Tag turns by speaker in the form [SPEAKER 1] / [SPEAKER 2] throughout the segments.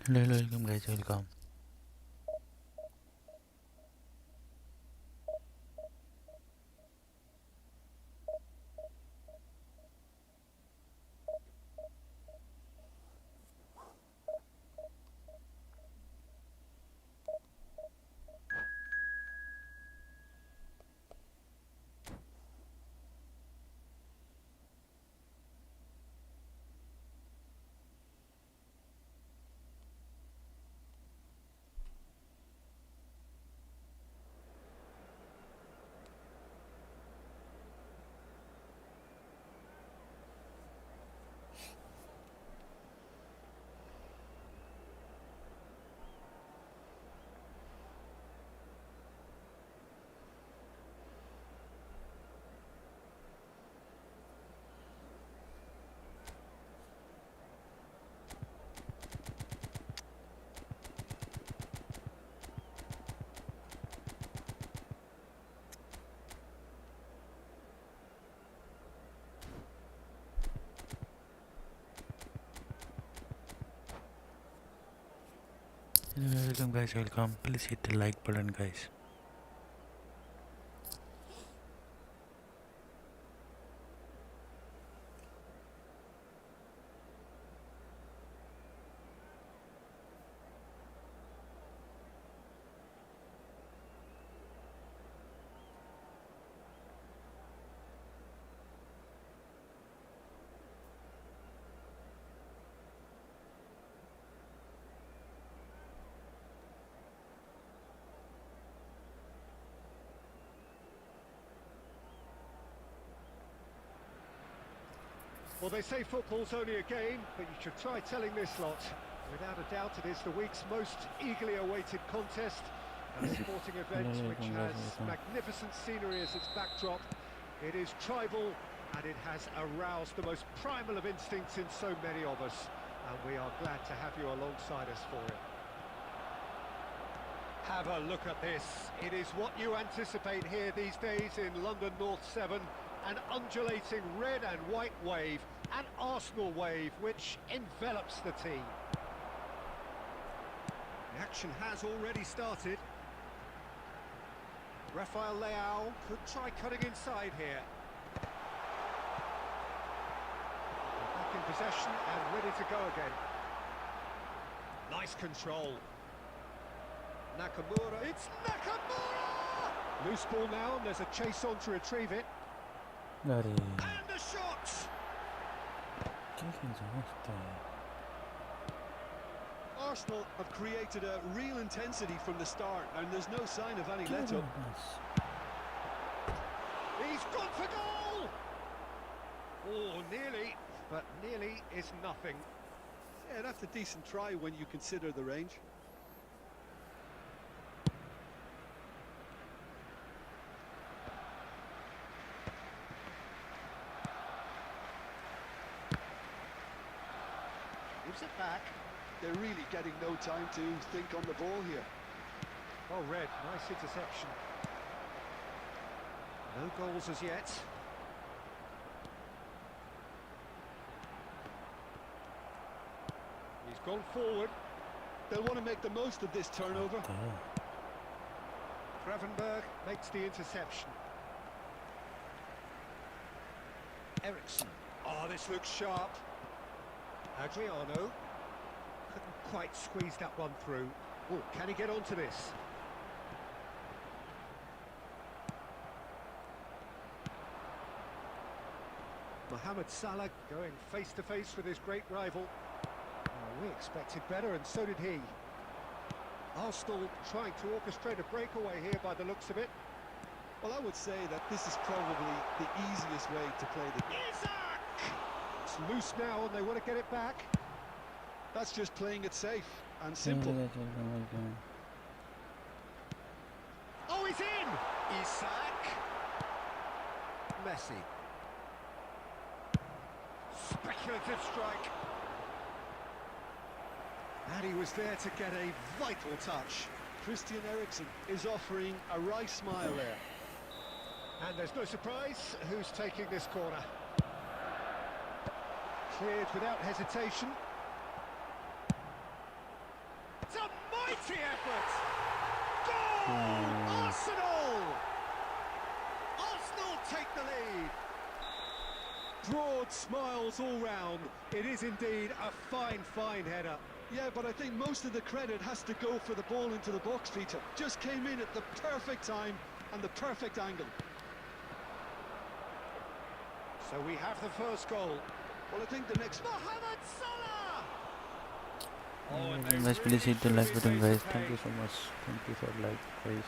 [SPEAKER 1] Hello, welcome guys, welcome. Hello, welcome guys, welcome. Please hit the like button, guys.
[SPEAKER 2] Well, they say football's only a game, but you should try telling this lot. Without a doubt, it is the week's most eagerly awaited contest, and a sporting event which has magnificent scenery as its backdrop. It is tribal, and it has aroused the most primal of instincts in so many of us, and we are glad to have you alongside us for it. Have a look at this. It is what you anticipate here these days in London North 7. An undulating red and white wave, an Arsenal wave which envelops the team. The action has already started. Rafael Leao could try cutting inside here. Back in possession and ready to go again. Nice control. Nakamura, it's Nakamura! Loose ball now, and there's a chase on to retrieve it.
[SPEAKER 1] Gary.
[SPEAKER 2] And a shot!
[SPEAKER 3] Arsenal have created a real intensity from the start, and there's no sign of any let-up.
[SPEAKER 2] He's gone for goal! Oh, nearly, but nearly is nothing.
[SPEAKER 3] Yeah, that's a decent try when you consider the range.
[SPEAKER 2] Gives it back.
[SPEAKER 3] They're really getting no time to think on the ball here.
[SPEAKER 2] Oh, Red, nice interception. No goals as yet. He's gone forward.
[SPEAKER 3] They'll want to make the most of this turnover.
[SPEAKER 2] Gravenberg makes the interception. Ericsson. Oh, this looks sharp. Adriano couldn't quite squeeze that one through. Oh, can he get onto this? Mohamed Salah going face to face with his great rival. Oh, we expected better, and so did he. Arsenal trying to orchestrate a breakaway here by the looks of it.
[SPEAKER 3] Well, I would say that this is probably the easiest way to play the game.
[SPEAKER 2] It's loose now, and they want to get it back.
[SPEAKER 3] That's just playing it safe and simple.
[SPEAKER 2] Oh, he's in! Isak. Messi. Speculative strike. And he was there to get a vital touch.
[SPEAKER 3] Christian Eriksen is offering a wry smile there.
[SPEAKER 2] And there's no surprise who's taking this corner. Cleared without hesitation. It's a mighty effort! Goal! Arsenal! Arsenal take the lead! Broad smiles all round. It is indeed a fine, fine header.
[SPEAKER 3] Yeah, but I think most of the credit has to go for the ball into the box, Peter. Just came in at the perfect time and the perfect angle.
[SPEAKER 2] So we have the first goal.
[SPEAKER 3] Well, I think the next...
[SPEAKER 2] Mohamed Salah!
[SPEAKER 1] Guys, please hit the like button, guys. Thank you so much. Thank you for like, guys.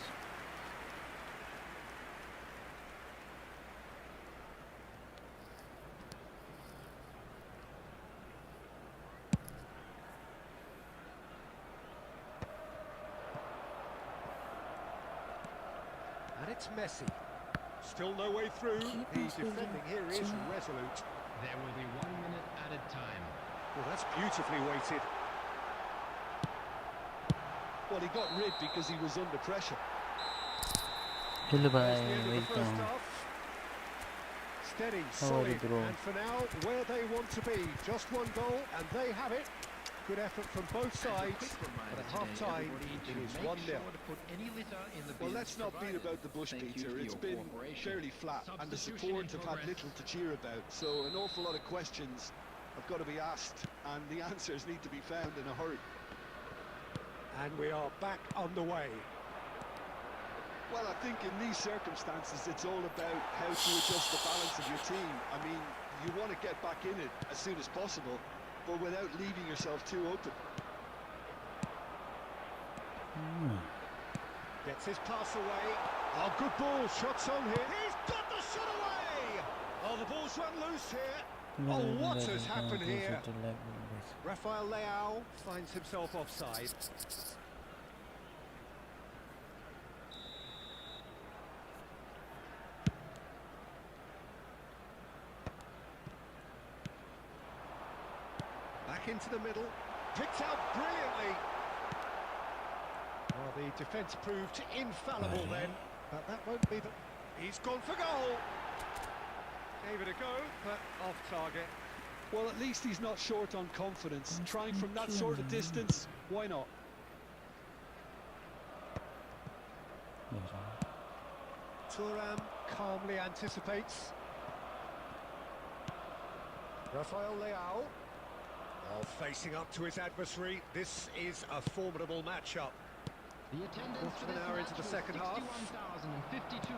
[SPEAKER 2] And it's Messi. Still no way through. The defending here is resolute.
[SPEAKER 4] There will be 1 minute added time.
[SPEAKER 2] Well, that's beautifully weighted.
[SPEAKER 3] Well, he got rid because he was under pressure.
[SPEAKER 1] Hello, bye.
[SPEAKER 2] There's the end of the first
[SPEAKER 1] Welcome.
[SPEAKER 2] half. Steady,
[SPEAKER 1] How are you,
[SPEAKER 2] solid,
[SPEAKER 1] bro?
[SPEAKER 2] and for now, where they want to be. Just one goal, and they have it. Good effort from both sides, but at half-time, it is 1-0.
[SPEAKER 3] Well, let's not beat about the bush, Peter. It's been fairly flat, and the support have had little to cheer about. So an awful lot of questions have got to be asked, and the answers need to be found in a hurry.
[SPEAKER 2] And we are back underway.
[SPEAKER 3] Well, I think in these circumstances, it's all about how to adjust the balance of your team. I mean, you want to get back in it as soon as possible, but without leaving yourself too open.
[SPEAKER 2] Gets his pass away. Oh, good ball. Shots on here. He's got the shot away. Oh, the ball's run loose here. Oh, what has happened here? Rafael Leao finds himself offside. Back into the middle. Picked out brilliantly. Well, the defence proved infallible then, but that won't be the... He's gone for goal. Gave it a go, but off target.
[SPEAKER 3] Well, at least he's not short on confidence. Trying from that sort of distance, why not?
[SPEAKER 2] Thuram calmly anticipates. Rafael Leao. Oh, facing up to his adversary. This is a formidable matchup.
[SPEAKER 4] The attendance
[SPEAKER 2] Quarter of an hour into the second half.
[SPEAKER 4] 51,052.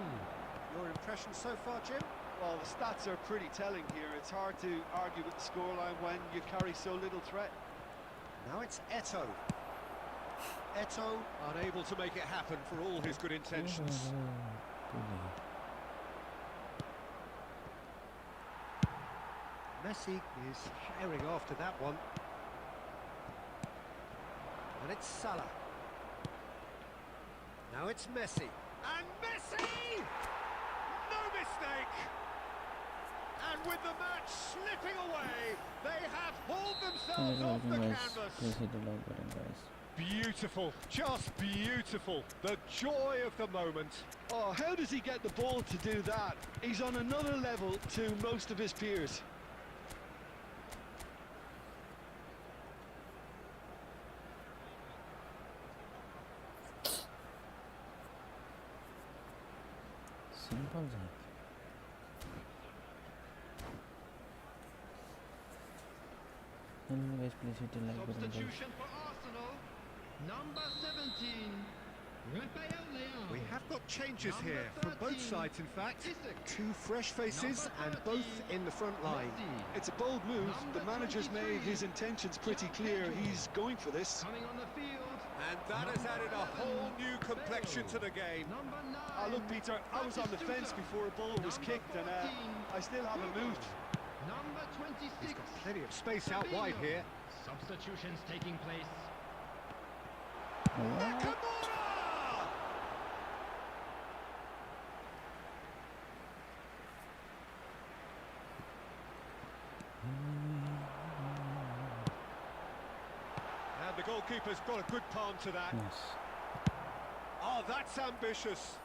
[SPEAKER 2] Your impression so far, Jim?
[SPEAKER 3] Well, the stats are pretty telling here. It's hard to argue with the scoreline when you carry so little threat.
[SPEAKER 2] Now it's Eto'o. Eto'o unable to make it happen for all his good intentions. Messi is herring after that one. And it's Salah. Now it's Messi. And Messi! No mistake! And with the match slipping away, they have hauled themselves off the canvas.
[SPEAKER 1] Please hit the like button, guys.
[SPEAKER 2] Beautiful, just beautiful. The joy of the moment.
[SPEAKER 3] Oh, how does he get the ball to do that? He's on another level to most of his peers.
[SPEAKER 1] Simple that. Hello guys, please hit the like button, guys.
[SPEAKER 4] Substitution for Arsenal. Number 17. Rafael Leao.
[SPEAKER 2] We have got changes here from both
[SPEAKER 4] 13,
[SPEAKER 2] sides, in fact.
[SPEAKER 4] Isaac.
[SPEAKER 2] Two fresh faces and both in the front line.
[SPEAKER 4] Messi.
[SPEAKER 3] It's a bold move. The
[SPEAKER 4] Number
[SPEAKER 3] manager's
[SPEAKER 4] 23,
[SPEAKER 3] made his intentions pretty clear. He's going for this.
[SPEAKER 4] Coming on the field.
[SPEAKER 2] And that has added a whole new complexion to the game.
[SPEAKER 4] Number 9.
[SPEAKER 3] Look, Peter, I was on the fence before a ball was kicked, and I still haven't moved.
[SPEAKER 4] Number 26.
[SPEAKER 2] He's got plenty of space out wide here.
[SPEAKER 4] Substitutions taking place.
[SPEAKER 2] Nakamura! And the goalkeeper's got a good palm to that.
[SPEAKER 1] Yes.
[SPEAKER 2] Oh, that's ambitious.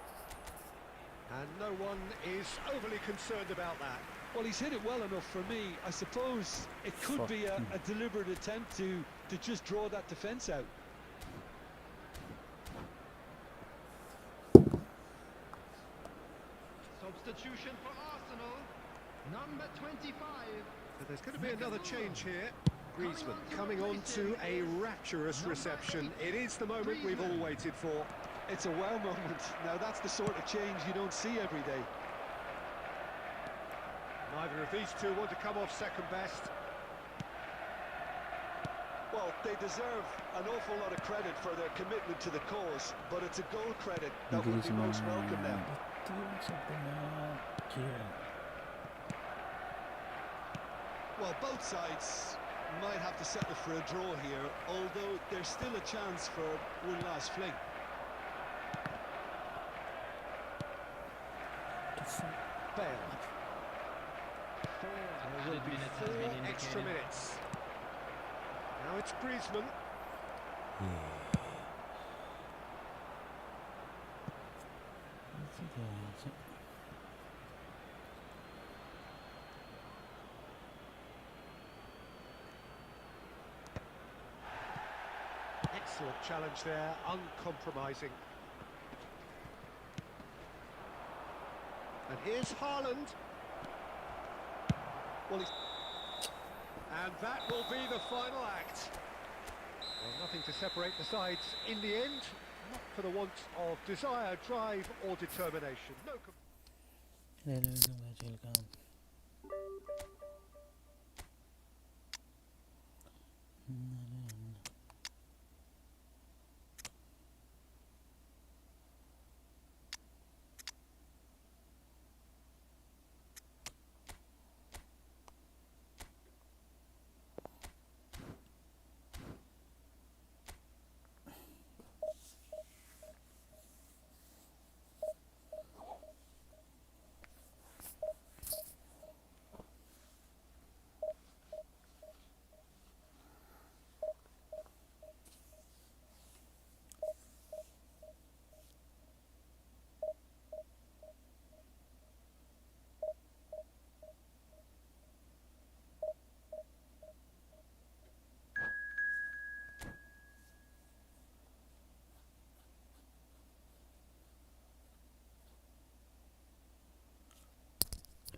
[SPEAKER 2] And no one is overly concerned about that.
[SPEAKER 3] Well, he's hit it well enough for me. I suppose it could be a deliberate attempt to just draw that defence out.
[SPEAKER 4] substitution for Arsenal, number 25.
[SPEAKER 2] So there's going to be another change here. Griezmann coming on to a rapturous reception. It is the moment we've all waited for.
[SPEAKER 3] It's a wow moment. Now that's the sort of change you don't see every day.
[SPEAKER 2] Neither of these two want to come off second best.
[SPEAKER 3] Well, they deserve an awful lot of credit for their commitment to the cause, but it's a goal credit that would be most welcome now. Well, both sides might have to settle for a draw here, although there's still a chance for one last fling.
[SPEAKER 2] Bale. There will be 4 extra minutes. Now it's Griezmann. Excellent challenge there, uncompromising. And here's Haaland. Well, and that will be the final act. Well, nothing to separate the sides in the end, not for the want of desire, drive or determination. No.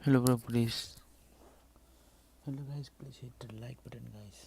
[SPEAKER 1] Hello bro, please. Hello guys, please hit the like button guys.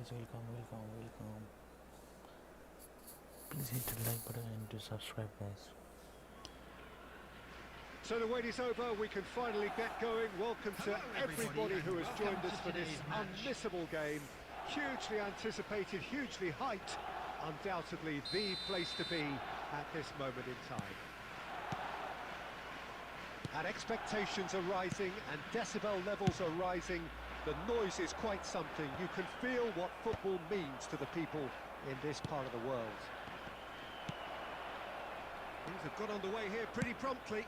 [SPEAKER 1] Welcome. Please hit the like button and to subscribe guys.
[SPEAKER 2] So the wait is over, we can finally get going. Welcome to everybody who has joined us for this unmissable game. Hugely anticipated, hugely hyped. Undoubtedly the place to be at this moment in time. And expectations are rising and decibel levels are rising. The noise is quite something. You can feel what football means to the people in this part of the world. Things have got underway here pretty promptly.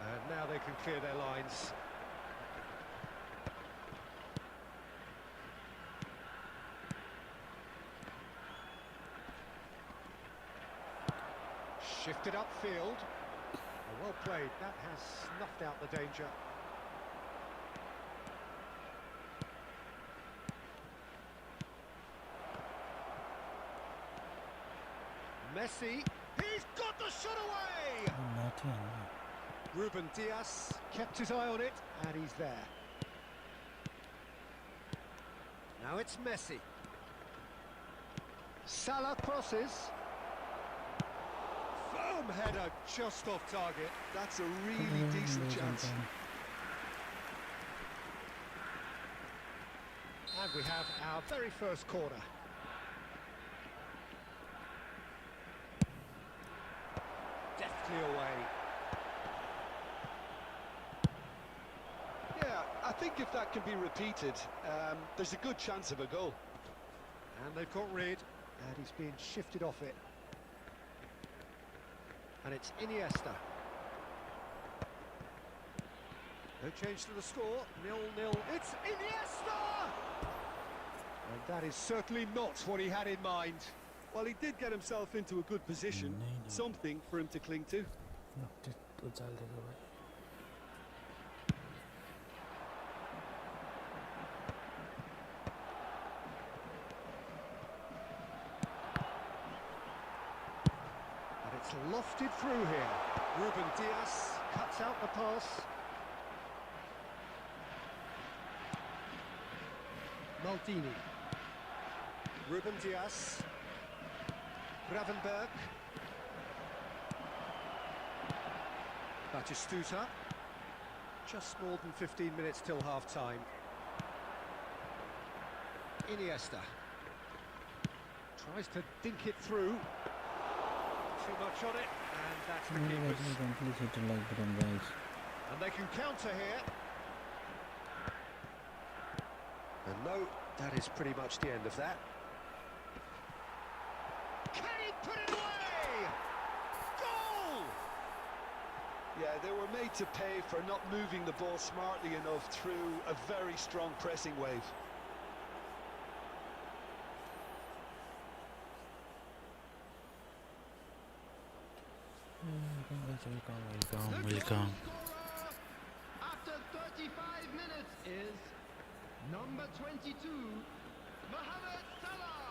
[SPEAKER 2] And now they can clear their lines. Shifted upfield. Well played. That has snuffed out the danger. Messi, he's got the shot away! Ruben Diaz kept his eye on it, and he's there. Now it's Messi. Salah crosses. Firm header just off target.
[SPEAKER 3] That's a really decent chance.
[SPEAKER 2] And we have our very first corner. Deftly away.
[SPEAKER 3] Yeah, I think if that can be repeated, there's a good chance of a goal.
[SPEAKER 2] And they've got rid, and he's being shifted off it. And it's Iniesta. No change to the score, 0-0. It's Iniesta! And that is certainly not what he had in mind.
[SPEAKER 3] Well, he did get himself into a good position, something for him to cling to.
[SPEAKER 2] And it's lofted through here. Ruben Dias cuts out the pass. Maldini. Ruben Dias. Gravenberg. Batistuta. Just more than 15 minutes till half-time. Iniesta. Tries to dink it through. Too much on it, and that's the keepers. And they can counter here. And no, that is pretty much the end of that. Can he put it away? Goal!
[SPEAKER 3] Yeah, they were made to pay for not moving the ball smartly enough through a very strong pressing wave.
[SPEAKER 1] Welcome.
[SPEAKER 4] After 35 minutes is number 22, Mohamed Salah.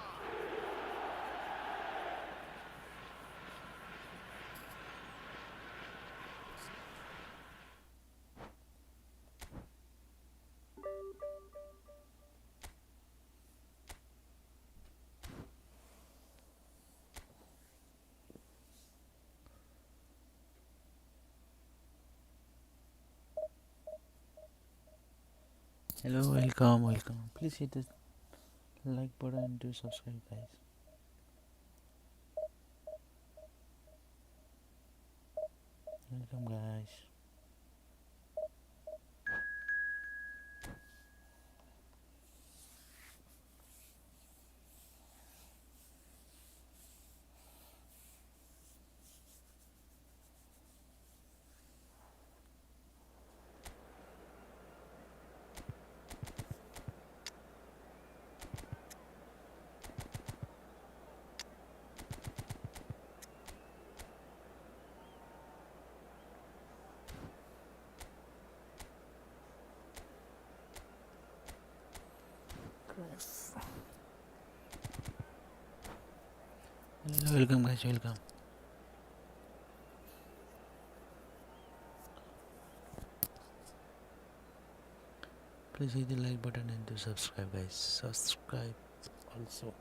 [SPEAKER 1] Hello, welcome. Please hit the like button and do subscribe, guys. Welcome, guys. Hello, welcome, guys. Welcome. Please hit the like button and do subscribe, guys. Subscribe also.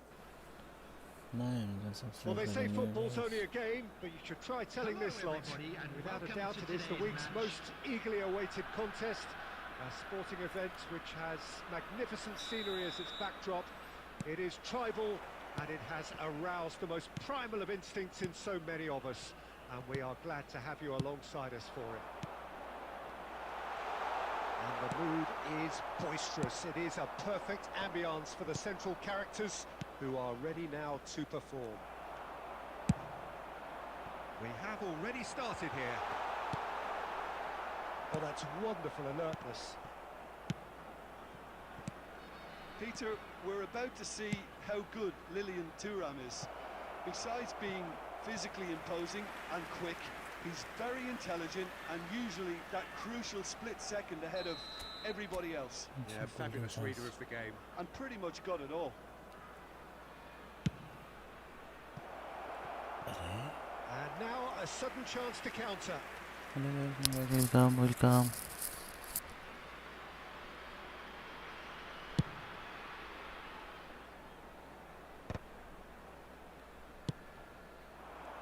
[SPEAKER 2] Well, they say football's only a game, but you should try telling this lot. Without a doubt, it is the week's most eagerly awaited contest. A sporting event which has magnificent scenery as its backdrop. It is tribal, and it has aroused the most primal of instincts in so many of us. And we are glad to have you alongside us for it. And the mood is boisterous. It is a perfect ambience for the central characters, who are ready now to perform. We have already started here. Oh, that's wonderful alertness.
[SPEAKER 3] Peter, we're about to see how good Lilian Thuram is. Besides being physically imposing and quick, he's very intelligent and usually that crucial split second ahead of everybody else.
[SPEAKER 2] Yeah, fabulous reader of the game.
[SPEAKER 3] And pretty much got it all.
[SPEAKER 2] And now a sudden chance to counter.
[SPEAKER 1] Hello, welcome.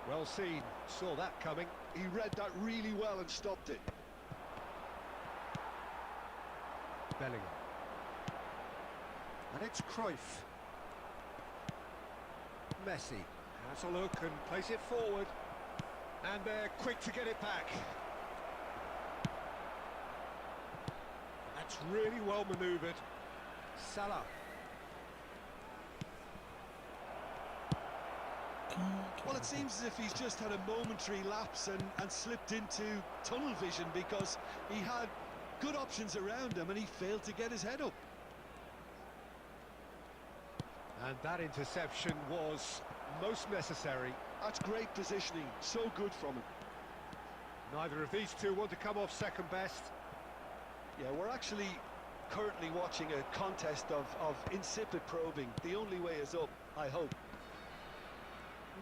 [SPEAKER 2] Well seen, saw that coming.
[SPEAKER 3] He read that really well and stopped it.
[SPEAKER 2] Bellingham. And it's Cruyff. Messi has a look and plays it forward. And they're quick to get it back. That's really well manoeuvred. Salah.
[SPEAKER 3] Well, it seems as if he's just had a momentary lapse and slipped into tunnel vision, because he had good options around him and he failed to get his head up.
[SPEAKER 2] And that interception was most necessary.
[SPEAKER 3] That's great positioning, so good from him.
[SPEAKER 2] Neither of these two want to come off second best.
[SPEAKER 3] Yeah, we're actually currently watching a contest of insipid probing. The only way is up, I hope.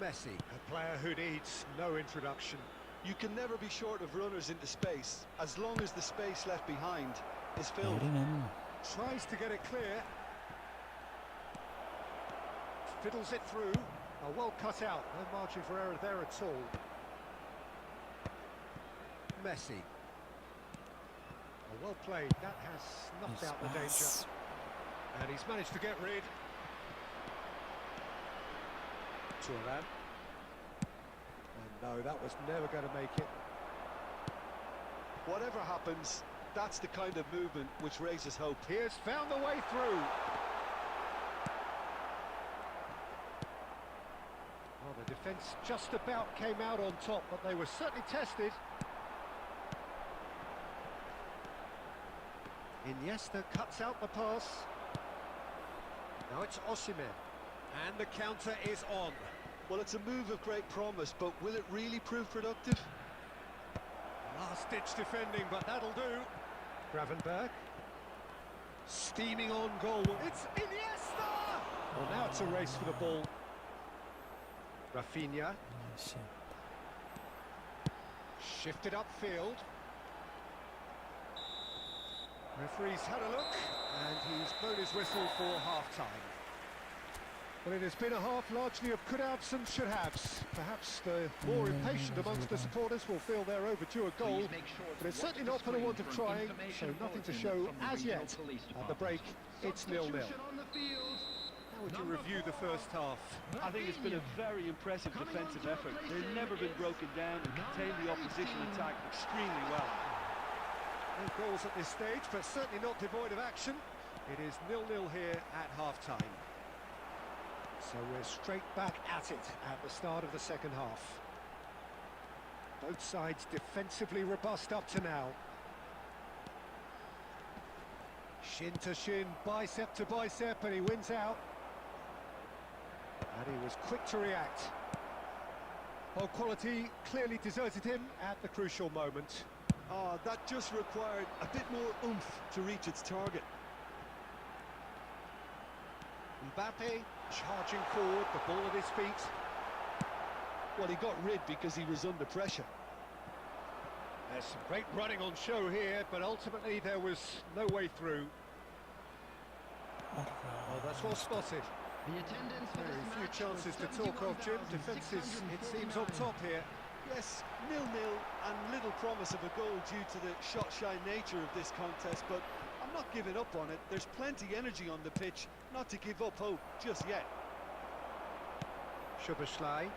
[SPEAKER 2] Messi, a player who needs no introduction.
[SPEAKER 3] You can never be short of runners into space, as long as the space left behind is filled.
[SPEAKER 2] Tries to get it clear. Fiddles it through. Oh, well cut out. No margin for error there at all. Messi. Oh, well played. That has knocked out the danger. And he's managed to get rid. Turan. And no, that was never going to make it.
[SPEAKER 3] Whatever happens, that's the kind of movement which raises hope.
[SPEAKER 2] He has found the way through. Well, the defence just about came out on top, but they were certainly tested. Iniesta cuts out the pass. Now it's Osimhen. And the counter is on.
[SPEAKER 3] Well, it's a move of great promise, but will it really prove productive?
[SPEAKER 2] Last-ditch defending, but that'll do. Gravenberg. Steaming on goal. It's Iniesta! Well, now it's a race for the ball. Rafinha. Shifted upfield. Referee's had a look, and he's blown his whistle for half-time. Well, it has been a half largely of could-haves and should-haves. Perhaps the more impatient amongst the supporters will feel they're overdue a goal, but it's certainly not for the want of trying, so nothing to show as yet. At the break, it's 0-0. How would you review the first half?
[SPEAKER 5] I think it's been a very impressive defensive effort. They've never been broken down and contained the opposition attack extremely well.
[SPEAKER 2] No goals at this stage, but certainly not devoid of action. It is 0-0 here at half-time. So we're straight back at it at the start of the second half. Both sides defensively robust up to now. Shin to shin, bicep to bicep, and he wins out. And he was quick to react. Well, quality clearly deserted him at the crucial moment.
[SPEAKER 3] That just required a bit more oomph to reach its target.
[SPEAKER 2] Mbappe charging forward, the ball at his feet.
[SPEAKER 3] Well, he got rid because he was under pressure.
[SPEAKER 2] There's some great running on show here, but ultimately there was no way through. Oh, that's well spotted.
[SPEAKER 4] The attendance for
[SPEAKER 2] Very
[SPEAKER 4] this
[SPEAKER 2] few
[SPEAKER 4] match
[SPEAKER 2] chances
[SPEAKER 4] was
[SPEAKER 2] to talk of, Jim. Defence is, it seems, on top here.
[SPEAKER 3] Yes, 0-0 and little promise of a goal due to the shot-shy nature of this contest, but I'm not giving up on it. There's plenty energy on the pitch, not to give up hope just yet.
[SPEAKER 2] Szoboszlai.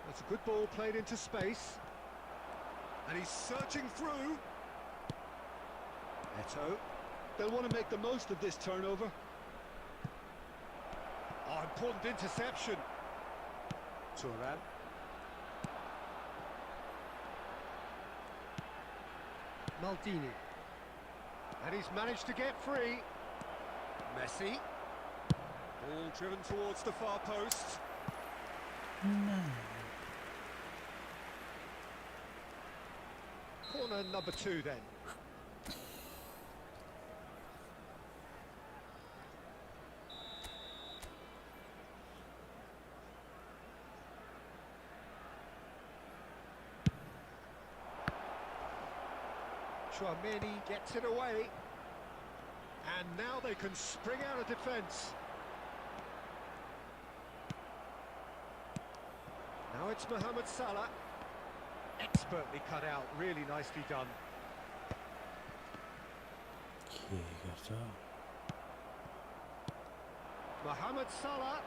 [SPEAKER 2] That's a good ball played into space. And he's searching through. Eto'o.
[SPEAKER 3] They'll want to make the most of this turnover.
[SPEAKER 2] Oh, important interception. Turan. Maldini. And he's managed to get free. Messi. Ball driven towards the far post. Corner number 2 then. Chouameni gets it away. And now they can spring out of defence. Now it's Mohamed Salah. Expertly cut out, really nicely done. Mohamed Salah.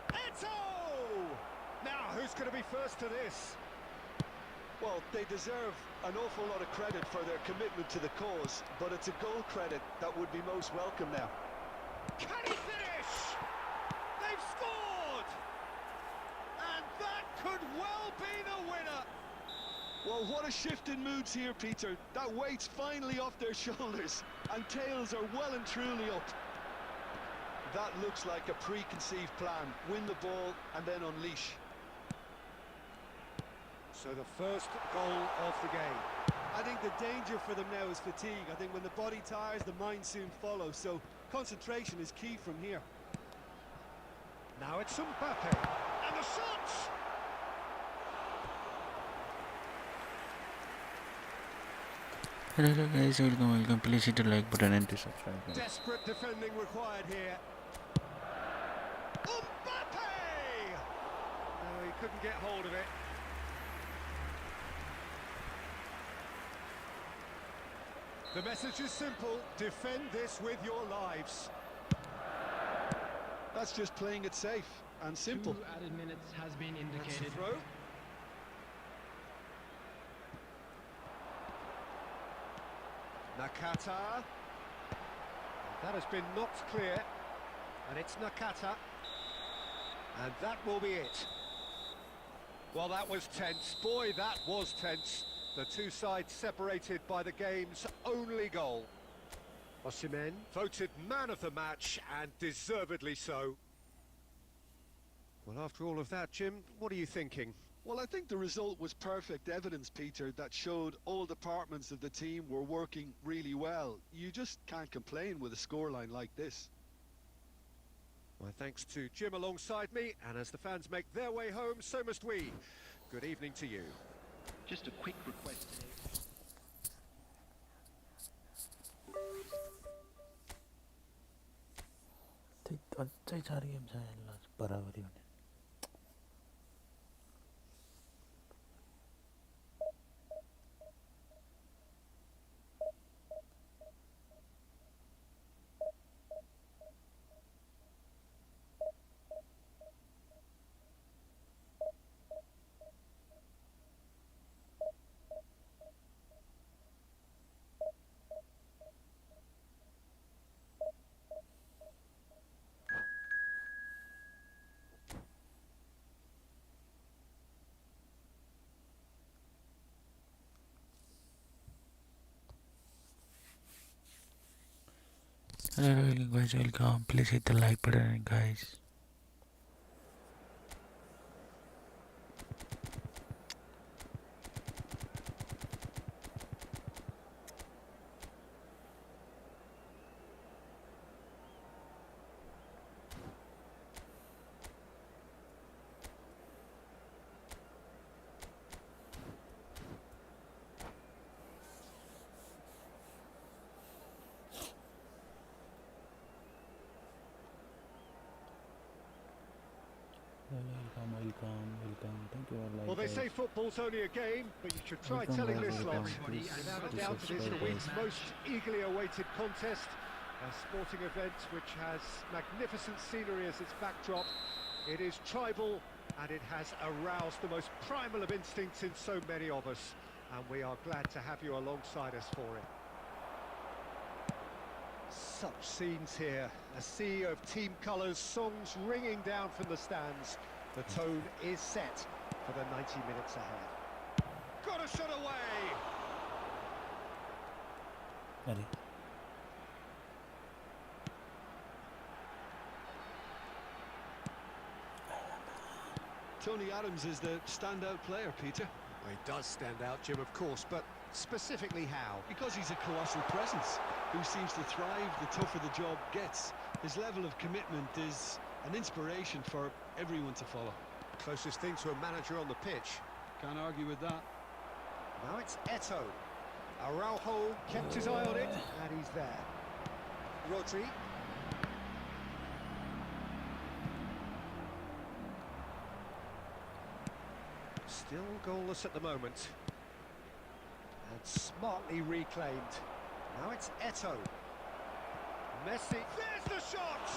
[SPEAKER 2] Eto'o! Now, who's going to be first to this?
[SPEAKER 3] Well, they deserve an awful lot of credit for their commitment to the cause, but it's a goal credit that would be most welcome now.
[SPEAKER 2] Can he finish?
[SPEAKER 3] well be the winner. Well, what a shift in moods here, Peter. That weight's finally off their shoulders, and tails are well and truly up. That looks like a preconceived plan. Win the ball and then unleash.
[SPEAKER 2] So the first goal of the game.
[SPEAKER 5] I think the danger for them now is fatigue. I think when the body tires, the mind soon follows. So concentration is key from here.
[SPEAKER 2] Now it's Mbappe. And the shots!
[SPEAKER 1] Hello guys, welcome. Please hit the like button and to subscribe.
[SPEAKER 2] Desperate defending required here. Mbappe! Oh, he couldn't get hold of it. The message is simple: defend this with your lives.
[SPEAKER 3] That's just playing it safe and simple.
[SPEAKER 4] 2 added minutes has been
[SPEAKER 2] That's the
[SPEAKER 4] indicated.
[SPEAKER 2] throw. Nakata. That has been knocked clear. And it's Nakata. And that will be it. Well, that was tense. Boy, that was tense. The two sides separated by the game's only goal. Osimhen voted man of the match, and deservedly so. Well, after all of that, Jim, what are you thinking?
[SPEAKER 3] Well, I think the result was perfect evidence, Peter, that showed all departments of the team were working really well. You just can't complain with a scoreline like this.
[SPEAKER 2] My thanks to Jim alongside me, and as the fans make their way home, so must we. Good evening to you.
[SPEAKER 4] Just a quick request.
[SPEAKER 1] अच्छै 4 game छ ल बराबरी हुने Hello guys, welcome. Please hit the like button, guys. Welcome. Thank you all.
[SPEAKER 2] Well, they say football's only a game, but you should try telling this lot. Without a doubt, it is the week's most eagerly awaited contest. A sporting event which has magnificent scenery as its backdrop. It is tribal, and it has aroused the most primal of instincts in so many of us. And we are glad to have you alongside us for it. Such scenes here. A sea of team colours, songs ringing down from the stands. The tone is set for the 90 minutes ahead. Got a shot away!
[SPEAKER 1] Ready.
[SPEAKER 3] Tony Adams is the standout player, Peter.
[SPEAKER 2] Well, he does stand out, Jim, of course, but specifically how?
[SPEAKER 3] Because he's a colossal presence who seems to thrive the tougher the job gets. His level of commitment is an inspiration for everyone to follow.
[SPEAKER 2] Closest thing to a manager on the pitch.
[SPEAKER 3] Can't argue with that.
[SPEAKER 2] Now it's Eto. Araujo kept his eye on it, and he's there. Rodri. Still goalless at the moment. And smartly reclaimed. Now it's Eto. Messi. There's the shot!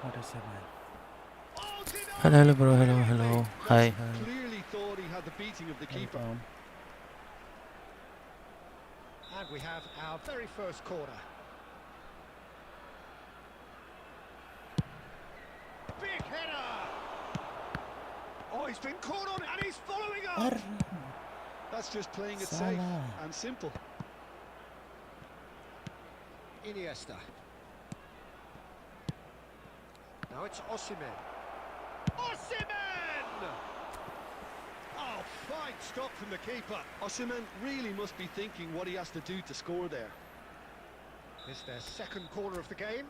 [SPEAKER 1] What is it, man?
[SPEAKER 2] Oh,
[SPEAKER 1] Hello, bro. Hello. Hi.
[SPEAKER 3] Clearly thought he had the beating of the keeper.
[SPEAKER 2] And we have our very first corner. Big header! Oh, he's been caught on it and he's following up.
[SPEAKER 3] That's just playing it safe and simple.
[SPEAKER 2] Iniesta. Now it's Osimhen. Osimhen! Oh, fine stop from the keeper.
[SPEAKER 3] Osimhen really must be thinking what he has to do to score there.
[SPEAKER 2] It's their second corner of the game.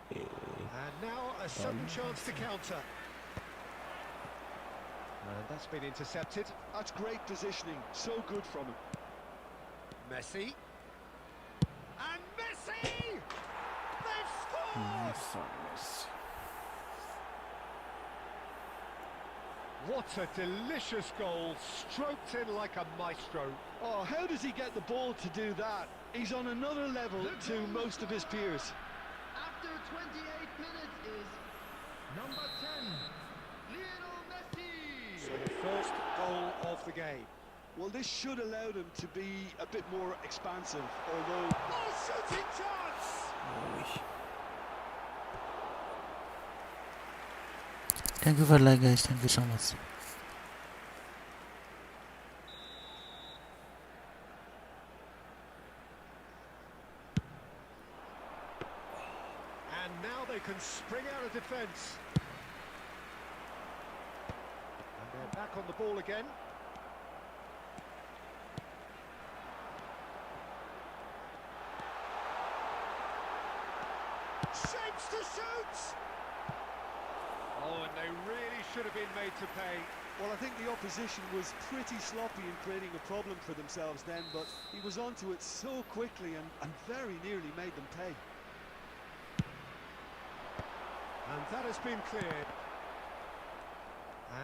[SPEAKER 2] And now a sudden chance to counter. And that's been intercepted.
[SPEAKER 3] That's great positioning, so good from him.
[SPEAKER 2] Messi. And Messi! They've scored! What a delicious goal, stroked in like a maestro.
[SPEAKER 3] Oh, how does he get the ball to do that? He's on another level to most of his peers.
[SPEAKER 4] After 28 minutes is number 10, Lionel Messi.
[SPEAKER 2] So the first goal of the game.
[SPEAKER 3] Well, this should allow them to be a bit more expansive, although...
[SPEAKER 2] Oh, shooting chance!
[SPEAKER 1] Thank you for like, guys. Thank you so much.
[SPEAKER 2] And now they can spring out of defence. And they're back on the ball again. Shapes to shoot! Oh, and they really should have been made to pay.
[SPEAKER 3] Well, I think the opposition was pretty sloppy in creating a problem for themselves then, but he was onto it so quickly and very nearly made them pay.
[SPEAKER 2] And that has been cleared.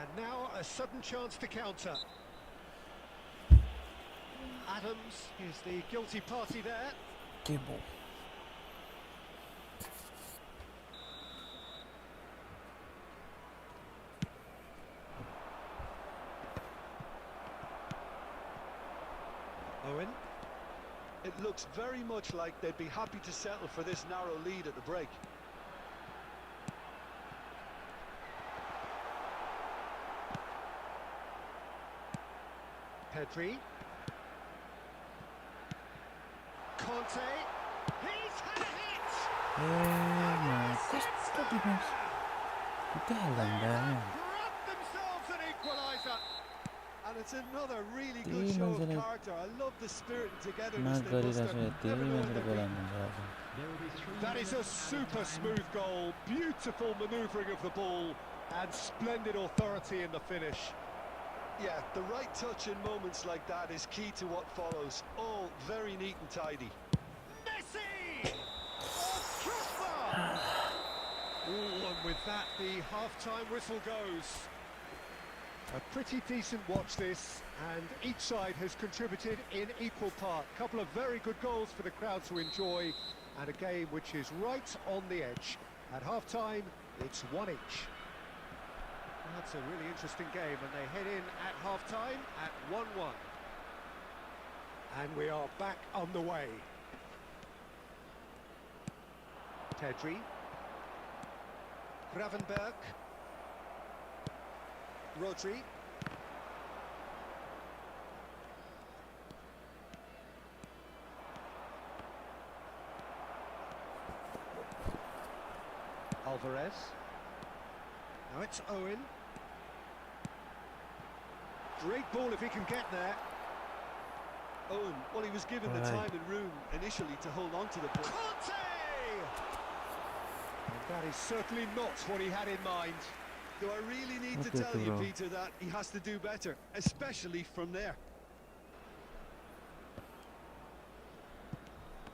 [SPEAKER 2] And now a sudden chance to counter. Adams is the guilty party there.
[SPEAKER 1] Cable.
[SPEAKER 2] Owen.
[SPEAKER 3] It looks very much like they'd be happy to settle for this narrow lead at the break.
[SPEAKER 2] Pedri. Conte. He's had a hit! Grabbed themselves an equaliser.
[SPEAKER 3] And it's another really good show of character. I love the spirit and togetherness they muster. Never know when they're gonna-
[SPEAKER 2] That is a super smooth goal. Beautiful manoeuvring of the ball and splendid authority in the finish.
[SPEAKER 3] Yeah, the right touch in moments like that is key to what follows. All very neat and tidy.
[SPEAKER 2] Messi! Oh, and with that, the half-time whistle goes. A pretty decent watch this, and each side has contributed in equal part. A couple of very good goals for the crowd to enjoy, and a game which is right on the edge. At half-time, it's 1 each. That's a really interesting game, and they head in at half-time at 1-1. And we are back on the way. Pedri. Gravenberg. Rodri. Alvarez. Now it's Owen. Great ball if he can get there.
[SPEAKER 3] Owen, well, he was given the time and room initially to hold on to the ball.
[SPEAKER 2] Conte! And that is certainly not what he had in mind.
[SPEAKER 3] Do I really need to tell you, Peter, that he has to do better, especially from there?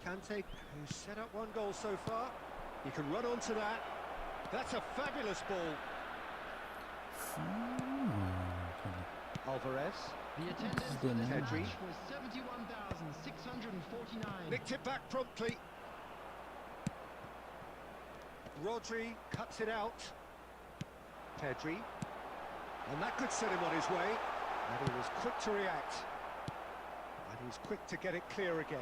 [SPEAKER 2] Kante, who's set up 1 goal so far. He can run onto that. That's a fabulous ball. Alvarez.
[SPEAKER 4] The attendance for this
[SPEAKER 2] Pedri.
[SPEAKER 4] match was 71,649.
[SPEAKER 2] Nicked it back promptly. Rodri cuts it out. Pedri. And that could set him on his way. And he was quick to react. He was quick to get it clear again.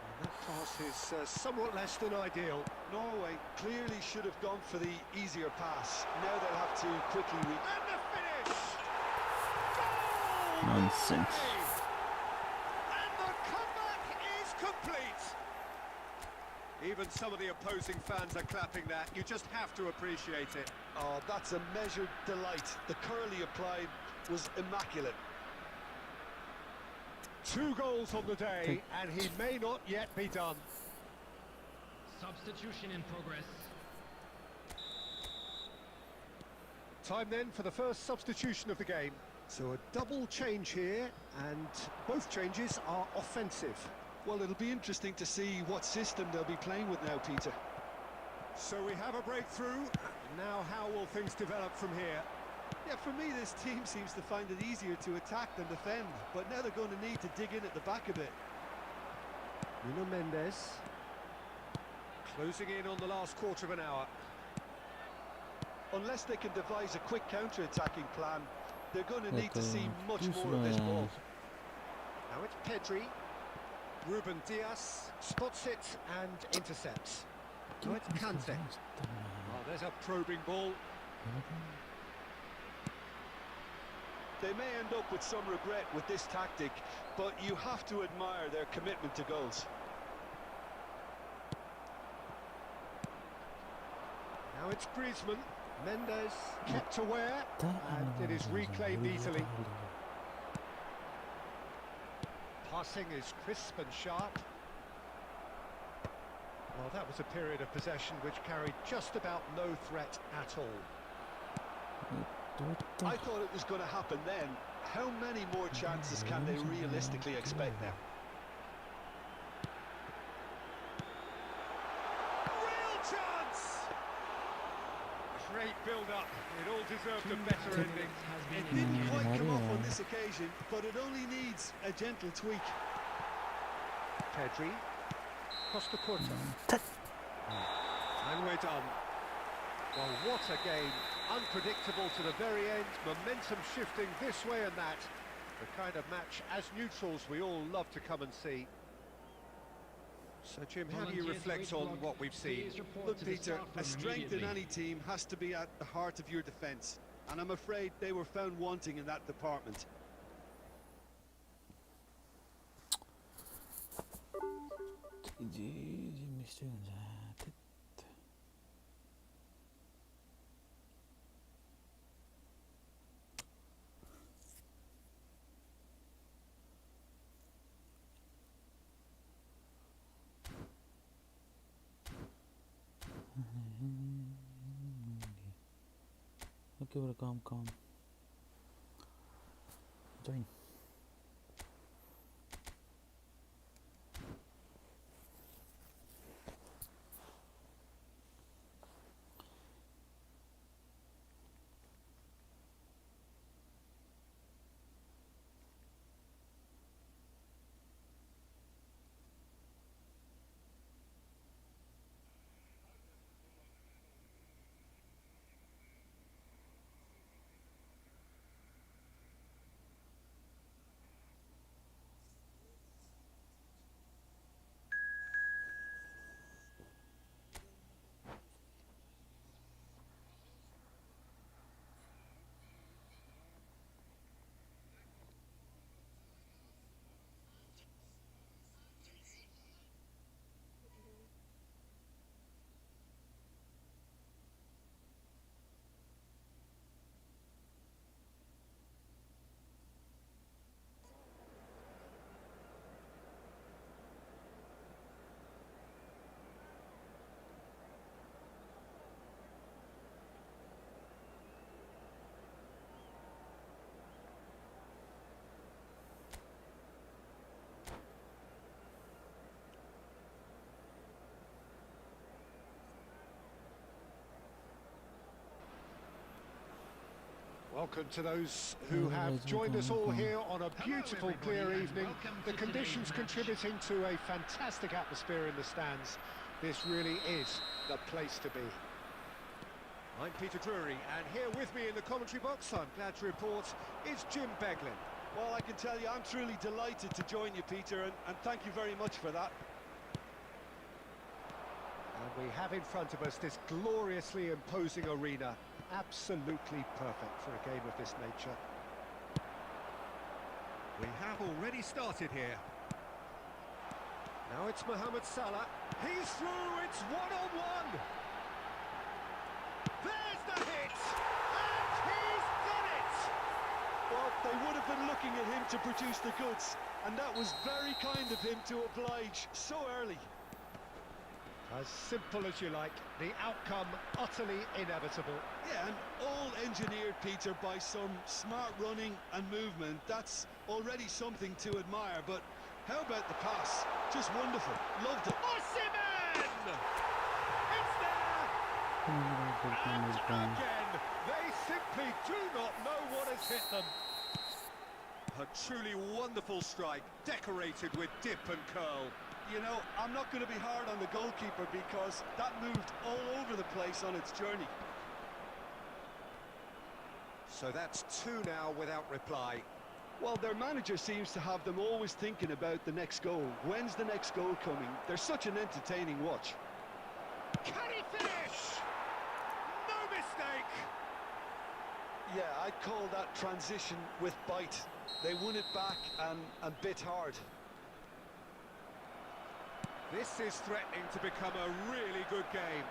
[SPEAKER 2] And that pass is somewhat less than ideal.
[SPEAKER 3] Norway clearly should have gone for the easier pass. Now they'll have to quickly
[SPEAKER 2] And the finish! Goal!
[SPEAKER 1] Nonsense.
[SPEAKER 2] And the comeback is complete! Even some of the opposing fans are clapping that. You just have to appreciate it.
[SPEAKER 3] Oh, that's a measured delight. The curl he applied was immaculate.
[SPEAKER 2] 2 goals on the day, and he may not yet be done.
[SPEAKER 4] Substitution in progress.
[SPEAKER 2] Time then for the first substitution of the game. So a double change here, and both changes are offensive.
[SPEAKER 3] Well, it'll be interesting to see what system they'll be playing with now, Peter.
[SPEAKER 2] So we have a breakthrough. Now how will things develop from here?
[SPEAKER 3] Yeah, for me, this team seems to find it easier to attack than defend, but now they're going to need to dig in at the back a bit.
[SPEAKER 2] Nuno Mendes. Closing in on the last quarter of an hour.
[SPEAKER 3] Unless they can devise a quick counter-attacking plan, they're going to need to see much more of this ball.
[SPEAKER 2] Now it's Pedri. Ruben Diaz spots it and intercepts. Now it's Kante. Oh, there's a probing ball.
[SPEAKER 3] They may end up with some regret with this tactic, but you have to admire their commitment to goals.
[SPEAKER 2] Now it's Griezmann. Mendes kept aware, and it is reclaimed easily. Passing is crisp and sharp. Well, that was a period of possession which carried just about no threat at all.
[SPEAKER 3] I thought it was going to happen then. How many more chances can they realistically expect now?
[SPEAKER 2] Real chance! Great build-up. It all deserved a better ending.
[SPEAKER 3] It didn't quite come off on this occasion, but it only needs a gentle tweak.
[SPEAKER 2] Pedri. Costa Curta. And we're done. Well, what a game. Unpredictable to the very end. Momentum shifting this way and that. The kind of match, as neutrals, we all love to come and see. So, Jim, how do you reflect on what we've seen?
[SPEAKER 3] Look, Peter, a strength in any team has to be at the heart of your defence. And I'm afraid they were found wanting in that department.
[SPEAKER 1] Okay, bro, calm. Join.
[SPEAKER 2] Welcome to those who have joined us all here on a beautiful, clear evening. The conditions contributing to a fantastic atmosphere in the stands. This really is the place to be. I'm Peter Drury, and here with me in the commentary box, I'm glad to report, is Jim Beglin.
[SPEAKER 3] Well, I can tell you, I'm truly delighted to join you, Peter, and thank you very much for that.
[SPEAKER 2] And we have in front of us this gloriously imposing arena. Absolutely perfect for a game of this nature. We have already started here. Now it's Mohamed Salah. He's through, it's one-on-one. There's the hit! And he's done it!
[SPEAKER 3] Well, they would have been looking at him to produce the goods, and that was very kind of him to oblige so early.
[SPEAKER 2] As simple as you like, the outcome utterly inevitable.
[SPEAKER 3] Yeah, and all engineered, Peter, by some smart running and movement. That's already something to admire, but how about the pass? Just wonderful. Loved it.
[SPEAKER 2] Osimhen! It's there! And again, they simply do not know what has hit them. A truly wonderful strike, decorated with dip and curl.
[SPEAKER 3] You know, I'm not going to be hard on the goalkeeper because that moved all over the place on its journey.
[SPEAKER 2] So that's two now without reply.
[SPEAKER 3] Well, their manager seems to have them always thinking about the next goal. When's the next goal coming? They're such an entertaining watch.
[SPEAKER 2] Can he finish? No mistake!
[SPEAKER 3] Yeah, I'd call that transition with bite. They won it back and bit hard.
[SPEAKER 2] This is threatening to become a really good game.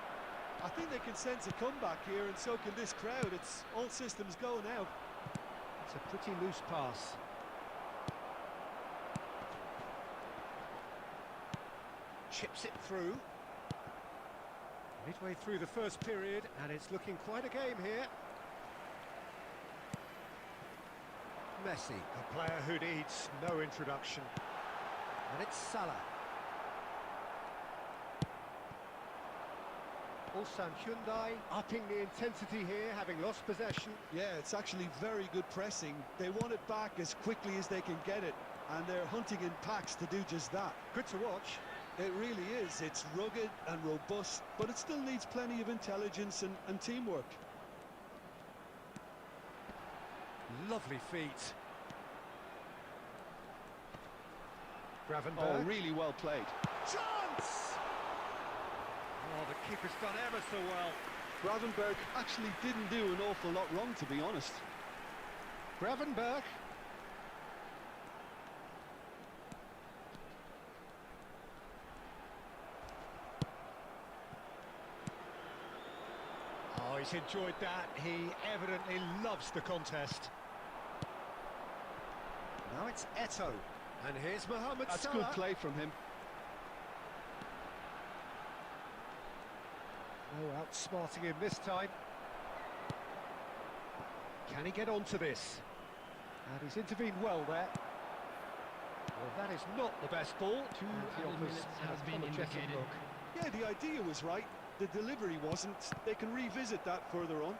[SPEAKER 3] I think they can sense a comeback here, and so can this crowd. It's all systems go now.
[SPEAKER 2] It's a pretty loose pass. Chips it through. Midway through the first period, and it's looking quite a game here. Messi, a player who needs no introduction. And it's Salah. Ulsan Hyundai upping the intensity here, having lost possession.
[SPEAKER 3] Yeah, it's actually very good pressing. They want it back as quickly as they can get it, and they're hunting in packs to do just that.
[SPEAKER 2] Good to watch.
[SPEAKER 3] It really is. It's rugged and robust, but it still needs plenty of intelligence and teamwork.
[SPEAKER 2] Lovely feet. Gravenberg.
[SPEAKER 3] Oh, really well played.
[SPEAKER 2] Chance! Oh, the keeper's done ever so well.
[SPEAKER 3] Gravenberg actually didn't do an awful lot wrong, to be honest.
[SPEAKER 2] Gravenberg. Oh, he's enjoyed that. He evidently loves the contest. Now it's Eto'o. And here's Mohamed
[SPEAKER 3] That's
[SPEAKER 2] Salah.
[SPEAKER 3] good play from him.
[SPEAKER 2] No outsmarting him this time. Can he get onto this? And he's intervened well there. Well, that is not the best ball.
[SPEAKER 4] Two added minutes has been indicated.
[SPEAKER 2] Look.
[SPEAKER 3] Yeah, the idea was right. The delivery wasn't. They can revisit that further on.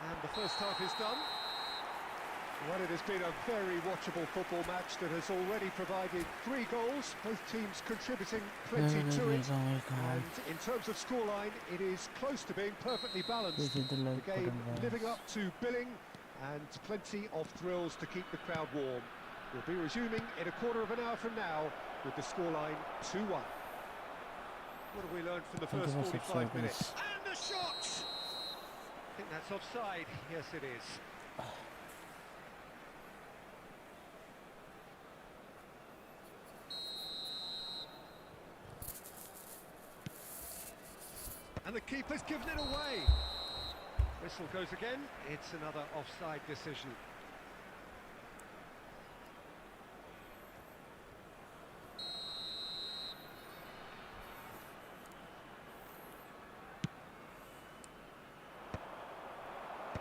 [SPEAKER 2] And the first half is done. Well, it has been a very watchable football match that has already provided 3 goals, both teams contributing plenty to it. And in terms of scoreline, it is close to being perfectly balanced. The game living up to billing and plenty of thrills to keep the crowd warm. We'll be resuming in a quarter of an hour from now with the scoreline 2-1. What have we learned from the first 45 minutes? And the shot! I think that's offside. Yes, it is. And the keeper's given it away. Whistle goes again. It's another offside decision.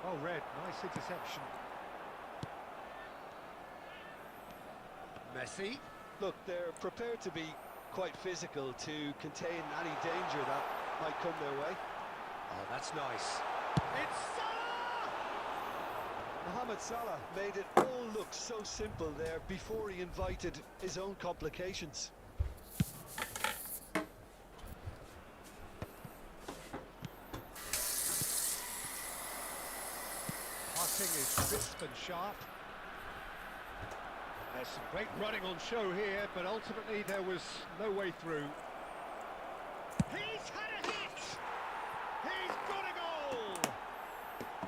[SPEAKER 2] Oh, red. Nice interception. Messi.
[SPEAKER 3] Look, they're prepared to be quite physical to contain any danger that might come their way.
[SPEAKER 2] Oh, that's nice. It's Salah!
[SPEAKER 3] Mohamed Salah made it all look so simple there before he invited his own complications.
[SPEAKER 2] Everything is crisp and sharp. There's some great running on show here, but ultimately there was no way through. He's had a hit! He's got a goal!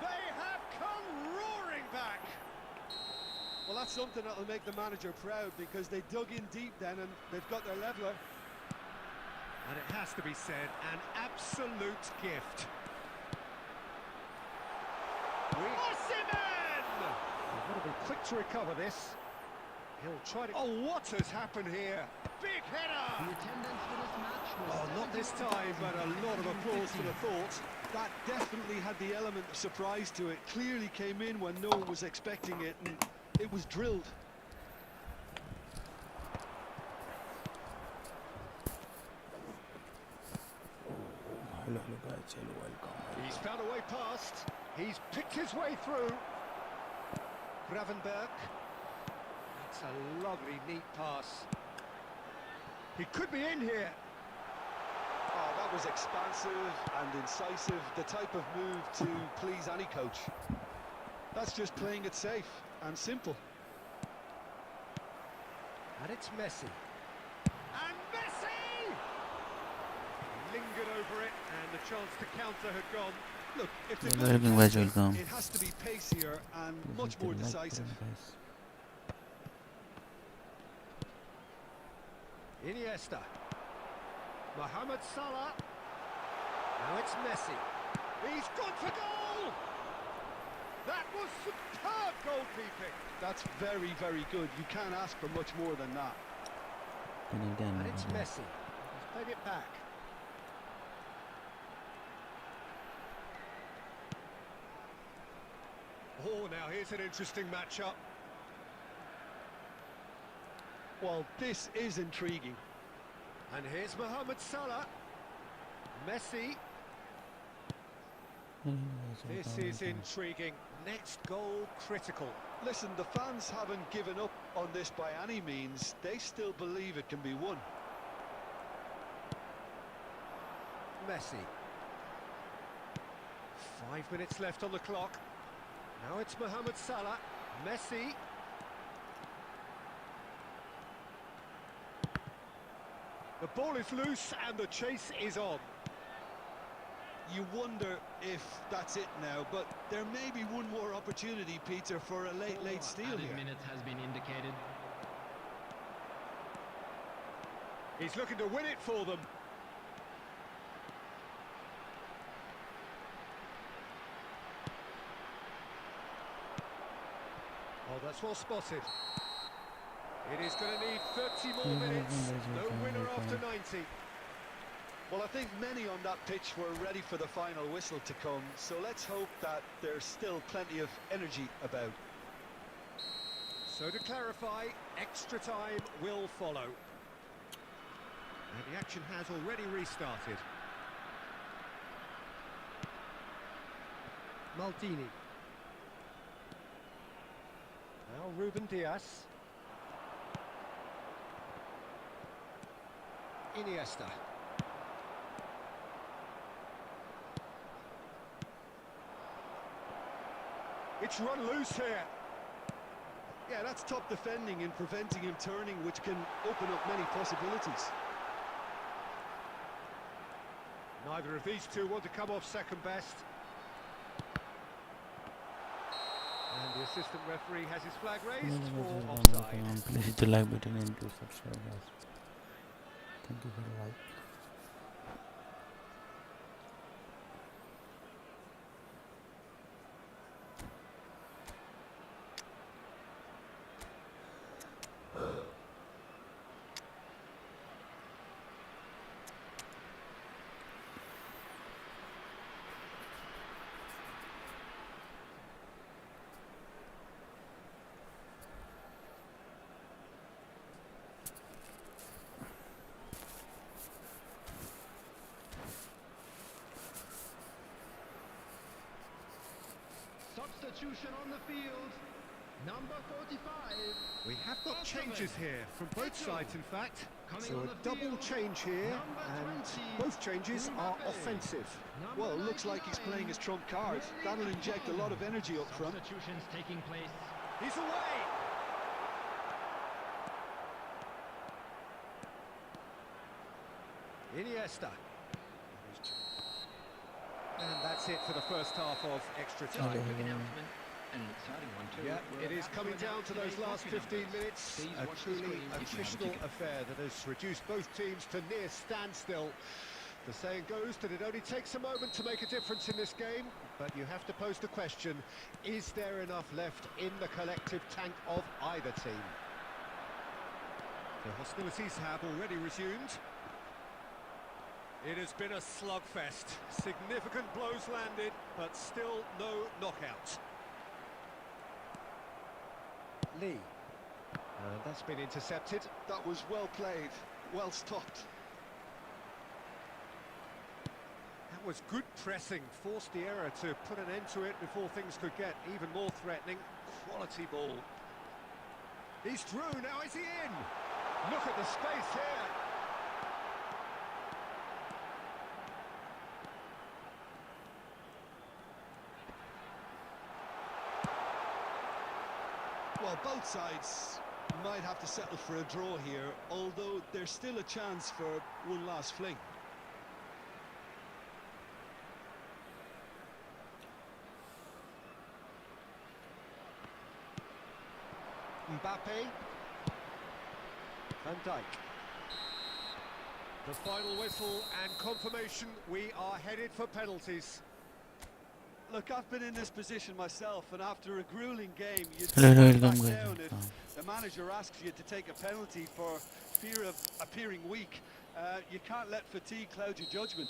[SPEAKER 2] They have come roaring back!
[SPEAKER 3] Well, that's something that'll make the manager proud, because they dug in deep then and they've got their leveller.
[SPEAKER 2] And it has to be said, an absolute gift. Osimhen! He's got to be quick to recover this. He'll try to... Oh, what has happened here? Big header!
[SPEAKER 4] The attendance for this match was
[SPEAKER 3] Oh, not this time, but a lot of applause for the thought. That definitely had the element of surprise to it. Clearly came in when no one was expecting it, and it was drilled.
[SPEAKER 1] Hello guys, hello, welcome.
[SPEAKER 2] He's found a way past. He's picked his way through. Gravenberg. That's a lovely, neat pass. He could be in here.
[SPEAKER 3] Oh, that was expansive and incisive, the type of move to please any coach. That's just playing it safe and simple.
[SPEAKER 2] And it's Messi. And Messi! Lingered over it, and the chance to counter had gone.
[SPEAKER 3] Look, if they're
[SPEAKER 1] Hello,
[SPEAKER 3] going to
[SPEAKER 1] guys,
[SPEAKER 3] counter,
[SPEAKER 1] welcome.
[SPEAKER 3] it has to be pacier and much more decisive.
[SPEAKER 2] Iniesta. Mohamed Salah. Now it's Messi. He's gone for goal! That was superb goalkeeping.
[SPEAKER 3] That's very, very good. You can't ask for much more than that.
[SPEAKER 2] And it's Messi. He's played it back. Oh, now here's an interesting matchup.
[SPEAKER 3] Well, this is intriguing.
[SPEAKER 2] And here's Mohamed Salah. Messi. This is intriguing. Next goal critical.
[SPEAKER 3] Listen, the fans haven't given up on this by any means. They still believe it can be won.
[SPEAKER 2] Messi. 5 minutes left on the clock. Now it's Mohamed Salah. Messi. The ball is loose and the chase is on.
[SPEAKER 3] You wonder if that's it now, but there may be one more opportunity, Peter, for a late steal
[SPEAKER 4] added
[SPEAKER 3] here.
[SPEAKER 4] minute has been indicated.
[SPEAKER 2] He's looking to win it for them. Oh, that's well spotted. It is going to need 30 more minutes. No winner after 90.
[SPEAKER 3] Well, I think many on that pitch were ready for the final whistle to come, so let's hope that there's still plenty of energy about.
[SPEAKER 2] So to clarify, extra time will follow. And the action has already restarted. Maldini. Now Ruben Diaz. Iniesta. It's run loose here.
[SPEAKER 3] Yeah, that's top defending and preventing him turning, which can open up many possibilities.
[SPEAKER 2] Neither of these two want to come off second best. And the assistant referee has his flag raised for offside.
[SPEAKER 1] Please hit the like button and do subscribe guys. Thank you for the like.
[SPEAKER 4] Substitution on the field. Number 45.
[SPEAKER 2] We have got changes here from both sides, in fact. So a double change here, and both changes are offensive.
[SPEAKER 3] Well, it looks like he's playing his trump card. That'll inject a lot of energy up front.
[SPEAKER 4] Substitutions taking place.
[SPEAKER 2] He's away! Iniesta. And that's it for the first half of extra time.
[SPEAKER 4] An exciting one too.
[SPEAKER 2] Yeah, it is coming down to those last 15 minutes. A truly attritional affair that has reduced both teams to near standstill. The saying goes that it only takes a moment to make a difference in this game, but you have to pose the question, is there enough left in the collective tank of either team? The hostilities have already resumed. It has been a slugfest. Significant blows landed, but still no knockout. Lee. That's been intercepted.
[SPEAKER 3] That was well played, well stopped.
[SPEAKER 2] That was good pressing, forced the error to put an end to it before things could get even more threatening. Quality ball. He's through, now is he in? Look at the space here.
[SPEAKER 3] Well, both sides might have to settle for a draw here, although there's still a chance for one last fling.
[SPEAKER 2] Mbappe. Van Dijk. The final whistle and confirmation, we are headed for penalties.
[SPEAKER 5] Look, I've been in this position myself, and after a grueling game, you
[SPEAKER 1] Hello,
[SPEAKER 5] don't
[SPEAKER 1] welcome,
[SPEAKER 5] back
[SPEAKER 1] guys.
[SPEAKER 5] down if the manager asks you to take a penalty for fear of appearing weak. You can't let fatigue cloud your judgment.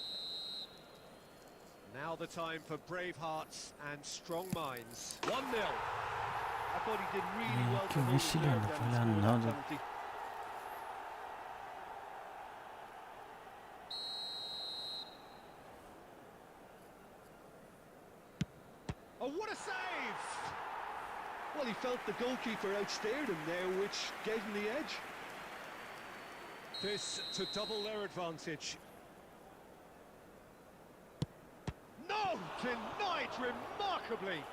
[SPEAKER 2] Now the time for brave hearts and strong minds. 1-0.
[SPEAKER 5] I thought he did really well to
[SPEAKER 1] que
[SPEAKER 5] hold his
[SPEAKER 1] missile
[SPEAKER 5] nerve
[SPEAKER 1] on
[SPEAKER 5] down
[SPEAKER 1] the
[SPEAKER 5] and
[SPEAKER 1] plan,
[SPEAKER 5] score
[SPEAKER 1] no,
[SPEAKER 5] that
[SPEAKER 1] that-
[SPEAKER 5] penalty.
[SPEAKER 2] Oh, what a save!
[SPEAKER 3] Well, he felt the goalkeeper outsteered him there, which gave him the edge.
[SPEAKER 2] This to double their advantage. No! Denied remarkably!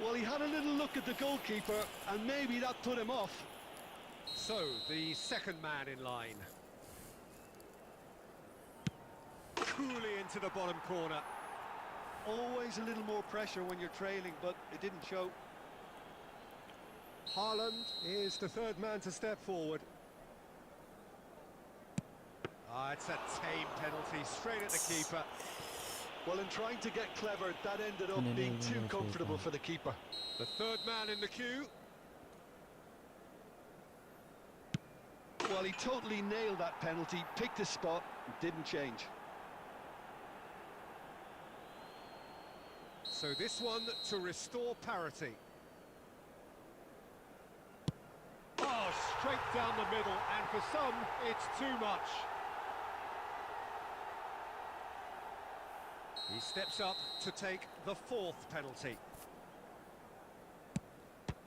[SPEAKER 3] Well, he had a little look at the goalkeeper, and maybe that put him off.
[SPEAKER 2] So, the second man in line. Coolly into the bottom corner.
[SPEAKER 5] Always a little more pressure when you're trailing, but it didn't show.
[SPEAKER 2] Haaland is the third man to step forward. Ah, it's a tame penalty, straight at the keeper.
[SPEAKER 3] Well, in trying to get clever, that ended up being too comfortable for the keeper.
[SPEAKER 2] The third man in the queue.
[SPEAKER 3] Well, he totally nailed that penalty, picked his spot, didn't change.
[SPEAKER 2] So this one to restore parity. Oh, straight down the middle, and for some, it's too much. He steps up to take the fourth penalty.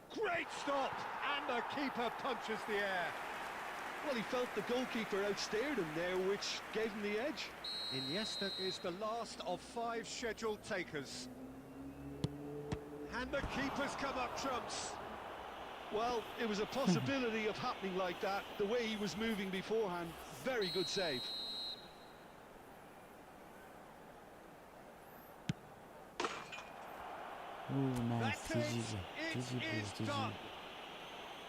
[SPEAKER 2] Great stop, and the keeper punches the air.
[SPEAKER 3] Well, he felt the goalkeeper outsteered him there, which gave him the edge.
[SPEAKER 2] Iniesta is the last of 5 scheduled takers. And the keeper's come up trumps.
[SPEAKER 3] Well, it was a possibility of happening like that, the way he was moving beforehand. Very good save.
[SPEAKER 1] Oh, nice.
[SPEAKER 2] That's it. It is done.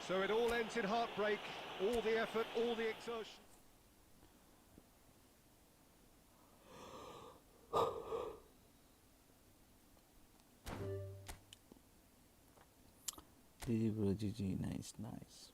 [SPEAKER 2] So it all ends in heartbreak. All the effort, all the exertion.
[SPEAKER 1] GG bro, GG, nice, nice.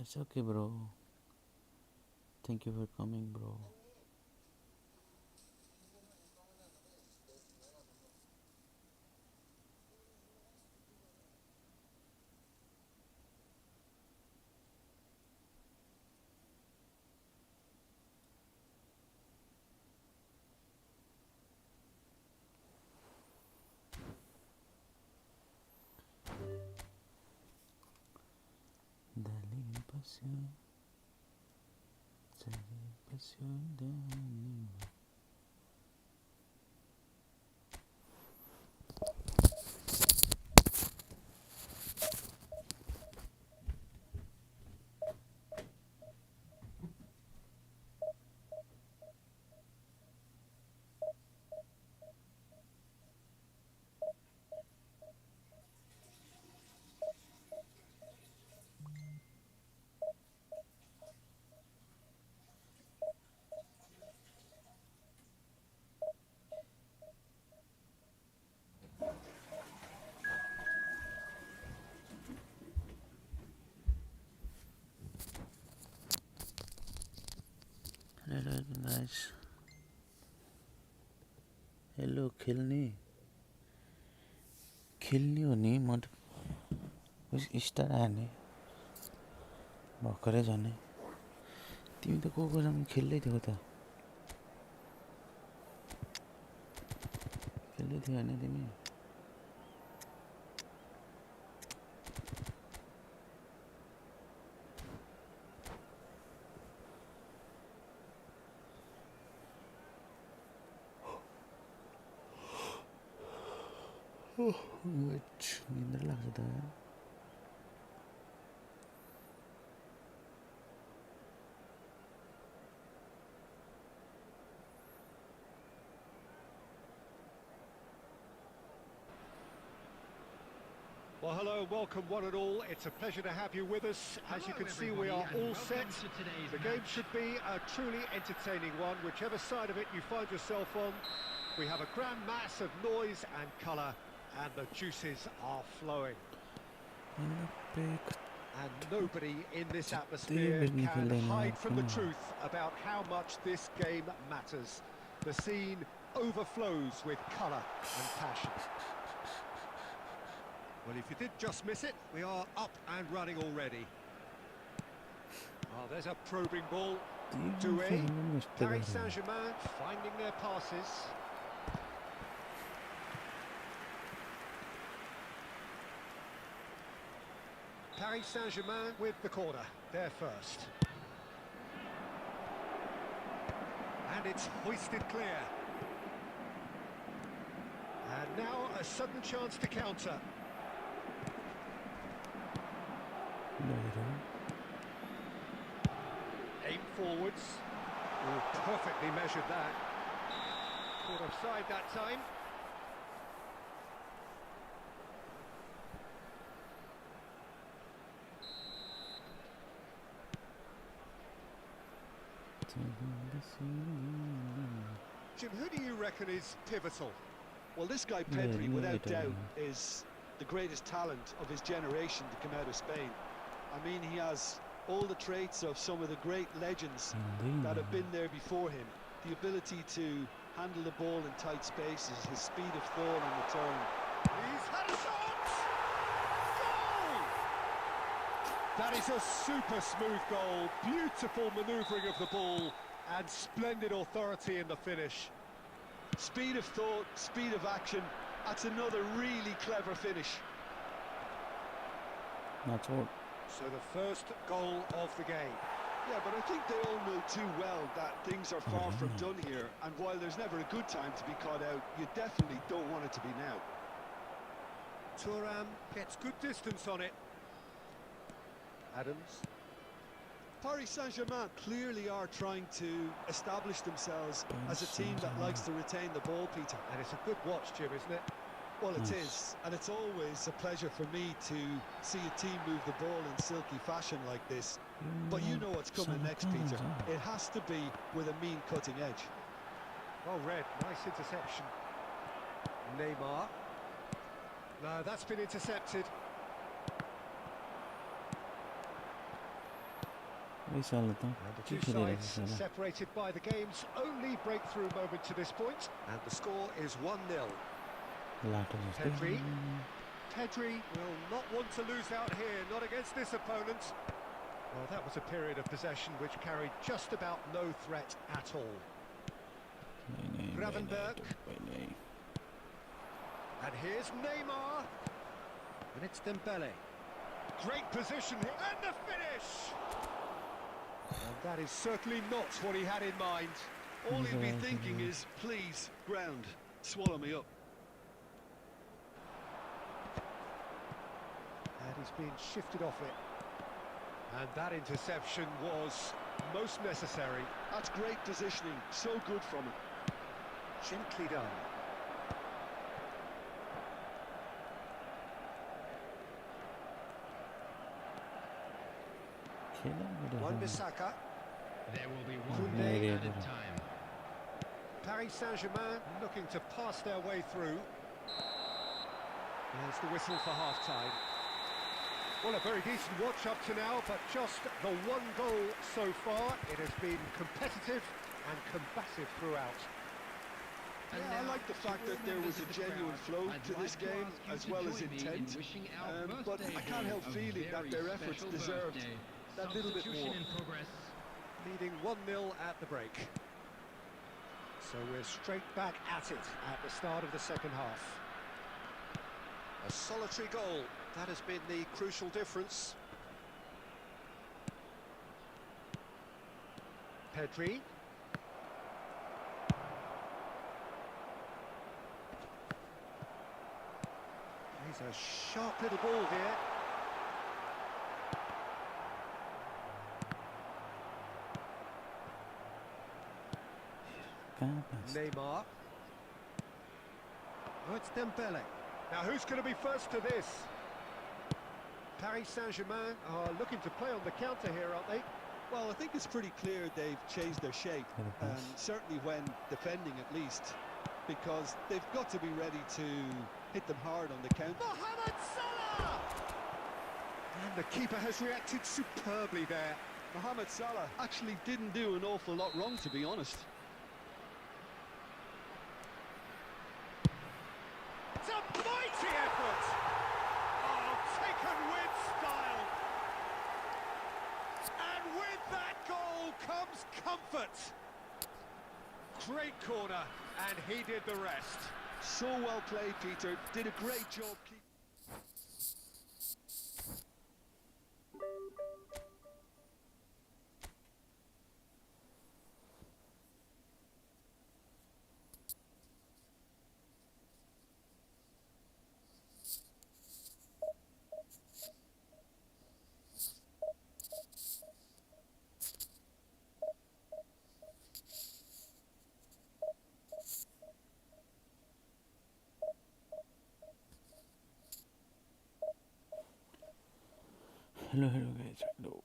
[SPEAKER 1] It's okay, bro. Thank you for coming, bro. Dali pasión, dali pasión, dali. Hello guys. Hello खेल्ने हो नि म उस star आयो नि भर्खरै झनै तिमी त को कोसँग खेल्दै थियौ त खेल्दै थियौ हैन तिमी निन्द्रा लाग्छ त
[SPEAKER 2] Well, hello, welcome one and all. It's a pleasure to have you with us. As you can see, we are all set. The game should be a truly entertaining one, whichever side of it you find yourself on. We have a grand mass of noise and colour, and the juices are flowing. And nobody in this atmosphere can hide from the truth about how much this game matters. The scene overflows with colour and passion. Well, if you did just miss it, we are up and running already. Oh, there's a probing ball. Doué. Paris Saint-Germain finding their passes. Paris Saint-Germain with the corner, there first. And it's hoisted clear. And now a sudden chance to counter. Aim forwards. Oh, perfectly measured that. Caught offside that time. Jim, who do you reckon is pivotal?
[SPEAKER 3] Well, this guy Pedri, without doubt, is the greatest talent of his generation to come out of Spain. I mean, he has all the traits of some of the great legends that have been there before him. The ability to handle the ball in tight spaces, his speed of thought on the turn.
[SPEAKER 2] He's had a shot! Goal! That is a super smooth goal. Beautiful manoeuvring of the ball and splendid authority in the finish.
[SPEAKER 3] Speed of thought, speed of action. That's another really clever finish.
[SPEAKER 1] That's all.
[SPEAKER 2] So the first goal of the game.
[SPEAKER 3] Yeah, but I think they all know too well that things are far from done here, and while there's never a good time to be caught out, you definitely don't want it to be now.
[SPEAKER 2] Thuram gets good distance on it. Adams.
[SPEAKER 3] Paris Saint-Germain clearly are trying to establish themselves as a team that likes to retain the ball, Peter.
[SPEAKER 2] And it's a good watch, Jim, isn't it?
[SPEAKER 3] Well, it is, and it's always a pleasure for me to see a team move the ball in silky fashion like this. But you know what's coming next, Peter. It has to be with a mean cutting edge.
[SPEAKER 2] Well read, nice interception. Neymar. No, that's been intercepted.
[SPEAKER 1] वही साल था
[SPEAKER 2] And the
[SPEAKER 1] की
[SPEAKER 2] two
[SPEAKER 1] खेले रहे
[SPEAKER 2] sides
[SPEAKER 1] साला
[SPEAKER 2] separated by the game's only breakthrough moment to this point. And the score is 1-0.
[SPEAKER 1] लाटो जस्तै
[SPEAKER 2] Pedri. Pedri will not want to lose out here, not against this opponent. Well, that was a period of possession which carried just about no threat at all. Gravenberg. And here's Neymar. And it's Dembele. Great position here. And the finish! And that is certainly not what he had in mind.
[SPEAKER 3] All he'd be thinking is, please, ground, swallow me up.
[SPEAKER 2] And he's been shifted off it. And that interception was most necessary.
[SPEAKER 3] That's great positioning, so good from him.
[SPEAKER 2] Gently done. Wan-Bissaka.
[SPEAKER 4] There will be
[SPEAKER 2] Koundé.
[SPEAKER 4] one added time.
[SPEAKER 2] Paris Saint-Germain looking to pass their way through. There's the whistle for half-time. Well, a very decent watch up to now, but just the one goal so far. It has been competitive and combative throughout.
[SPEAKER 3] Yeah, I like the fact that there was a genuine flow to this game, as well as intent. But I can't help feeling that their efforts deserved that little bit more.
[SPEAKER 2] Leading 1-0 at the break. So we're straight back at it at the start of the second half. A solitary goal. That has been the crucial difference. Pedri. He's a sharp little ball here. Neymar. Oh, it's Dembele. Now, who's going to be first to this? Paris Saint-Germain are looking to play on the counter here, aren't they?
[SPEAKER 3] Well, I think it's pretty clear they've changed their shape, certainly when defending at least, because they've got to be ready to hit them hard on the counter.
[SPEAKER 2] Mohamed Salah! And the keeper has reacted superbly there.
[SPEAKER 3] Mohamed Salah actually didn't do an awful lot wrong, to be honest.
[SPEAKER 2] It's a mighty effort! Oh, taken with style! And with that goal comes comfort! Great corner, and he did the rest.
[SPEAKER 3] So well played, Peter. Did a great job keeping.
[SPEAKER 1] Hello guys, hello.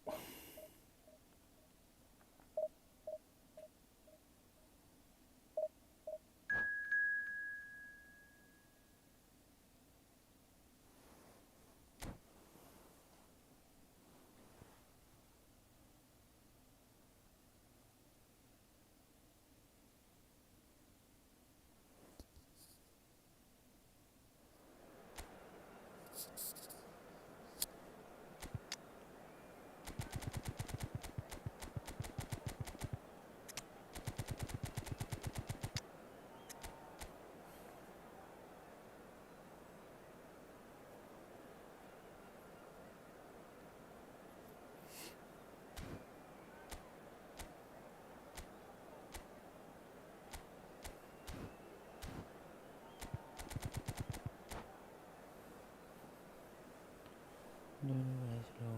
[SPEAKER 1] No, guys, hello.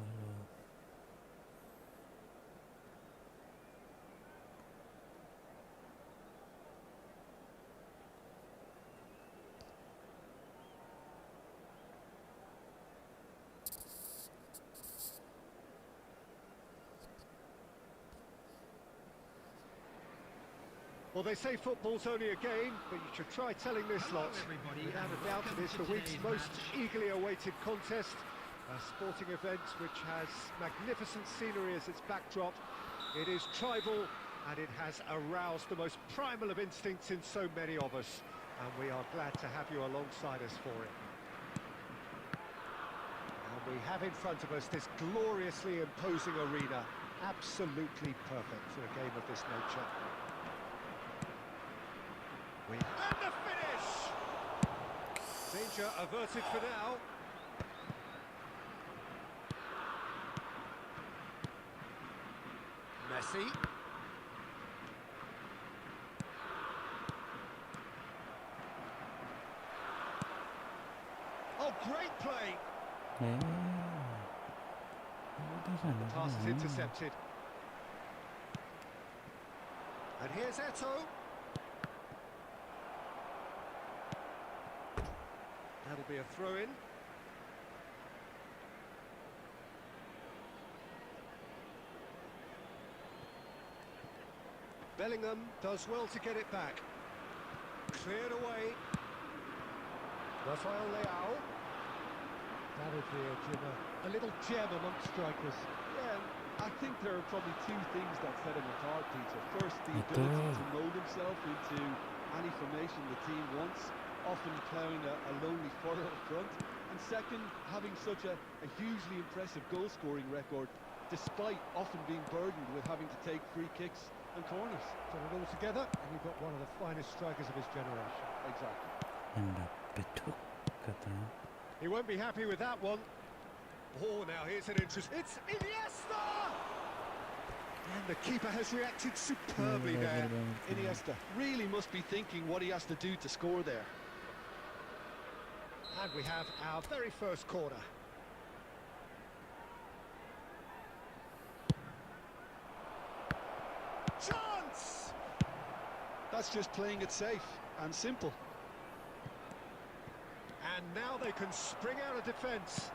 [SPEAKER 2] Well, they say football's only a game, but you should try telling this lot. Without a doubt, it is the week's most eagerly awaited contest, A sporting event which has magnificent scenery as its backdrop. It is tribal and it has aroused the most primal of instincts in so many of us. And we are glad to have you alongside us for it. And we have in front of us this gloriously imposing arena. Absolutely perfect for a game of this nature. And the finish! Danger averted for now. Messi. Oh, great play! The pass is intercepted. And here's Eto. That'll be a throw-in. Bellingham does well to get it back. Cleared away. Rafael Leao. That would be a little gem amongst strikers.
[SPEAKER 3] Yeah, I think there are probably two things that set him apart, Peter. First, the ability to mould himself into any formation the team wants, often ploughing a lonely furrow up front. And second, having such a hugely impressive goal-scoring record, despite often being burdened with having to take free kicks and corners.
[SPEAKER 2] Put it all together, and you've got one of the finest strikers of his generation.
[SPEAKER 3] Exactly.
[SPEAKER 2] He won't be happy with that one. Oh, now here's an interest. It's Iniesta! And the keeper has reacted superbly there.
[SPEAKER 3] Iniesta really must be thinking what he has to do to score there.
[SPEAKER 2] And we have our very first corner. Chance!
[SPEAKER 3] That's just playing it safe and simple.
[SPEAKER 2] And now they can spring out of defence.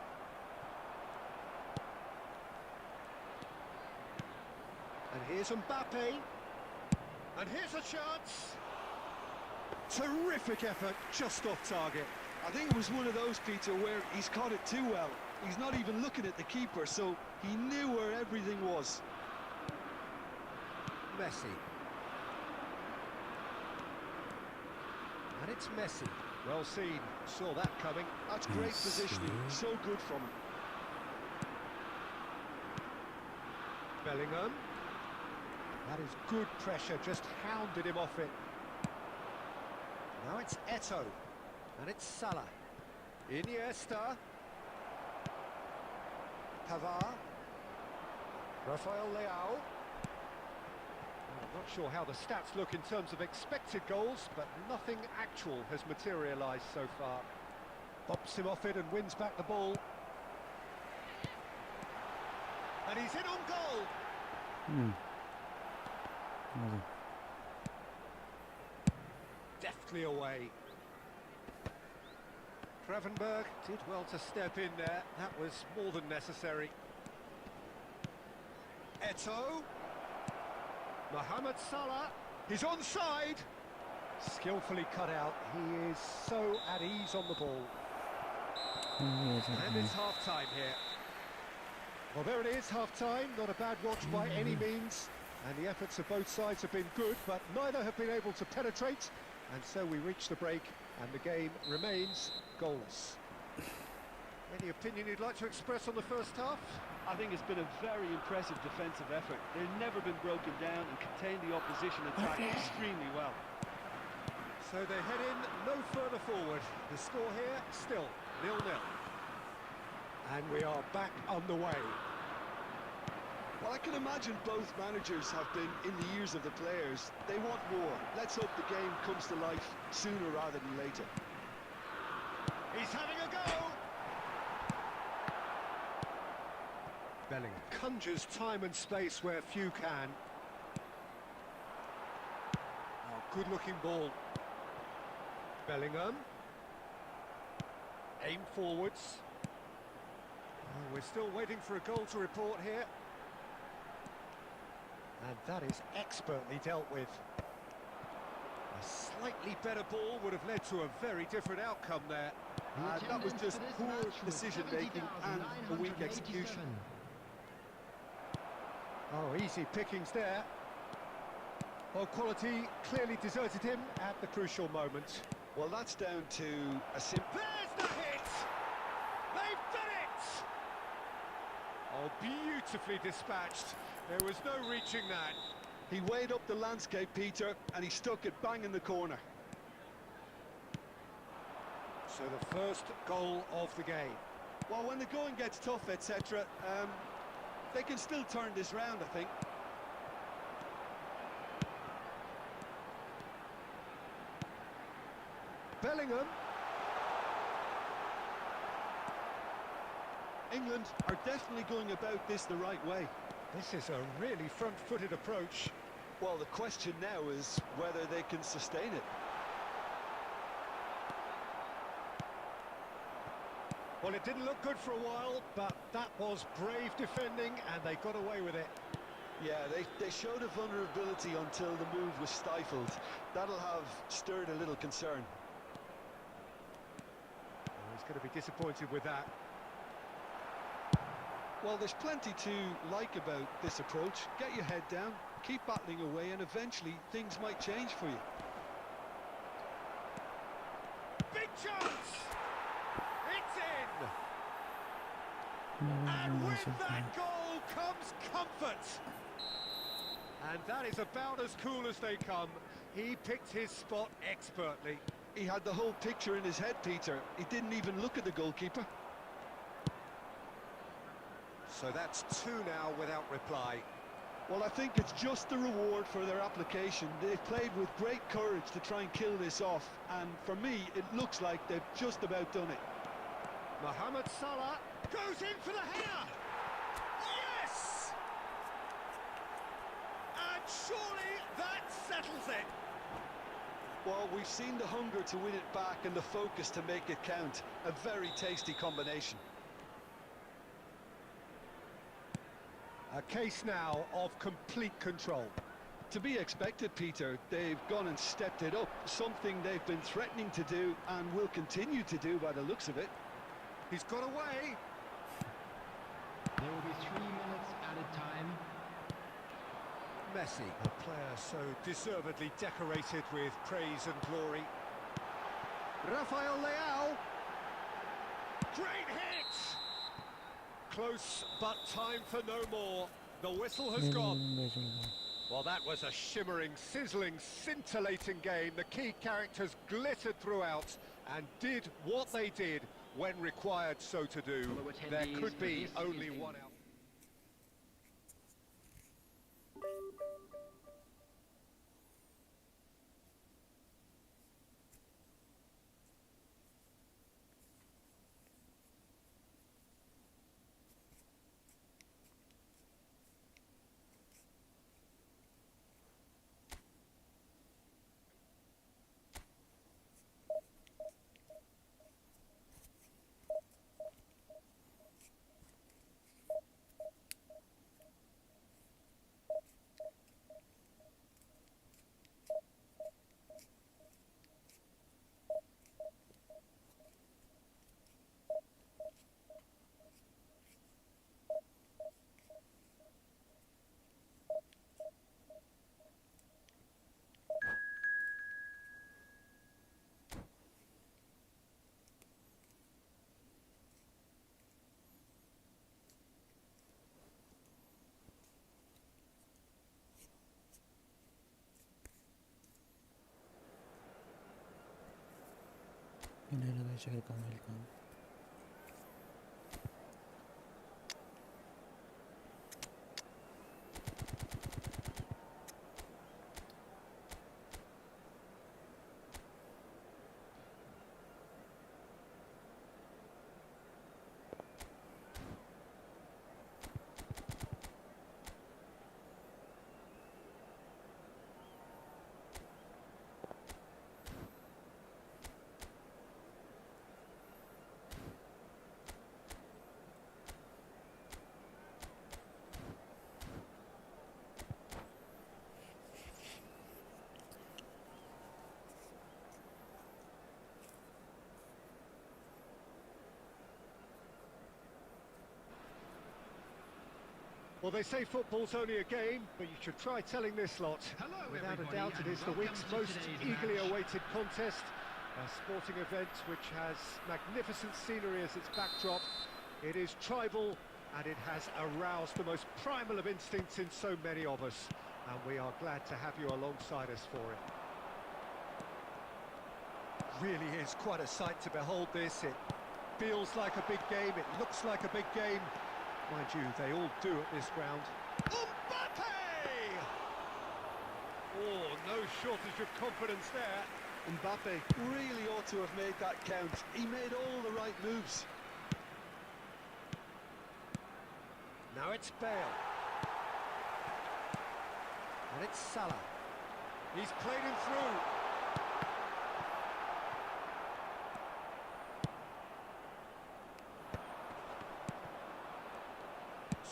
[SPEAKER 2] And here's Mbappe. And here's a chance. Terrific effort, just off target.
[SPEAKER 3] I think it was one of those, Peter, where he's caught it too well. He's not even looking at the keeper, so he knew where everything was.
[SPEAKER 2] Messi. And it's Messi. Well seen, saw that coming.
[SPEAKER 3] That's great positioning, so good from him.
[SPEAKER 2] Bellingham. That is good pressure, just hounded him off it. Now it's Eto. And it's Salah. Iniesta. Pavard. Rafael Leao. I'm not sure how the stats look in terms of expected goals, but nothing actual has materialised so far. Bops him off it and wins back the ball. And he's in on goal. Deftly away. Gravenberg did well to step in there. That was more than necessary. Eto. Mohamed Salah. He's onside. Skillfully cut out. He is so at ease on the ball. And it's half-time here. Well, there it is, half-time. Not a bad watch by any means. And the efforts of both sides have been good, but neither have been able to penetrate. And so we reach the break, and the game remains goalless. Any opinion you'd like to express on the first half?
[SPEAKER 5] I think it's been a very impressive defensive effort. They've never been broken down and contained the opposition attack extremely well.
[SPEAKER 2] So they head in no further forward. The score here, still 0-0. And we are back underway.
[SPEAKER 3] Well, I can imagine both managers have been in the ears of the players. They want more. Let's hope the game comes to life sooner rather than later.
[SPEAKER 2] He's having a go! Bellingham conjures time and space where few can. Oh, good-looking ball. Bellingham. Aim forwards. Oh, we're still waiting for a goal to report here. And that is expertly dealt with. A slightly better ball would have led to a very different outcome there.
[SPEAKER 3] That was just poor decision-making and a weak execution.
[SPEAKER 2] Oh, easy pickings there. Well, quality clearly deserted him at the crucial moment.
[SPEAKER 3] Well, that's down to a simple...
[SPEAKER 2] There's the hit! They've done it! Oh, beautifully dispatched. There was no reaching that.
[SPEAKER 3] He weighed up the landscape, Peter, and he stuck it bang in the corner.
[SPEAKER 2] So the first goal of the game.
[SPEAKER 3] Well, when the going gets tough, etc., they can still turn this round, I think.
[SPEAKER 2] Bellingham.
[SPEAKER 3] England are definitely going about this the right way.
[SPEAKER 2] This is a really front-footed approach.
[SPEAKER 3] Well, the question now is whether they can sustain it.
[SPEAKER 2] Well, it didn't look good for a while, but that was brave defending, and they got away with it.
[SPEAKER 3] Yeah, they showed a vulnerability until the move was stifled. That'll have stirred a little concern.
[SPEAKER 2] Oh, he's going to be disappointed with that.
[SPEAKER 3] Well, there's plenty to like about this approach. Get your head down, keep battling away, and eventually things might change for you.
[SPEAKER 2] Big chance! It's in! And with that goal comes comfort! And that is about as cool as they come. He picked his spot expertly.
[SPEAKER 3] He had the whole picture in his head, Peter. He didn't even look at the goalkeeper.
[SPEAKER 2] So that's two now without reply.
[SPEAKER 3] Well, I think it's just the reward for their application. They've played with great courage to try and kill this off, and for me, it looks like they've just about done it.
[SPEAKER 2] Mohamed Salah goes in for the header! Yes! And surely that settles it!
[SPEAKER 3] Well, we've seen the hunger to win it back and the focus to make it count. A very tasty combination.
[SPEAKER 2] A case now of complete control.
[SPEAKER 3] To be expected, Peter. They've gone and stepped it up, something they've been threatening to do and will continue to do by the looks of it.
[SPEAKER 2] He's got away.
[SPEAKER 4] There will be 3 minutes added time.
[SPEAKER 2] Messi, a player so deservedly decorated with praise and glory. Rafael Leao. Great hit! Close, but time for no more. The whistle has gone. Well, that was a shimmering, sizzling, scintillating game. The key characters glittered throughout and did what they did when required so to do. There could be only one out.
[SPEAKER 1] Welcome.
[SPEAKER 2] Well, they say football's only a game, but you should try telling this lot.
[SPEAKER 4] Hello,
[SPEAKER 2] Without a
[SPEAKER 4] everybody,
[SPEAKER 2] doubt, it
[SPEAKER 4] and
[SPEAKER 2] is the
[SPEAKER 4] welcome
[SPEAKER 2] week's
[SPEAKER 4] to
[SPEAKER 2] most
[SPEAKER 4] today's
[SPEAKER 2] eagerly
[SPEAKER 4] match.
[SPEAKER 2] awaited contest. A sporting event which has magnificent scenery as its backdrop. It is tribal, and it has aroused the most primal of instincts in so many of us. And we are glad to have you alongside us for it. Really is quite a sight to behold this. It feels like a big game, it looks like a big game. Mind you, they all do at this ground. Mbappe! Oh, no shortage of confidence there.
[SPEAKER 3] Mbappe really ought to have made that count. He made all the right moves.
[SPEAKER 2] Now it's Bale. And it's Salah. He's played him through.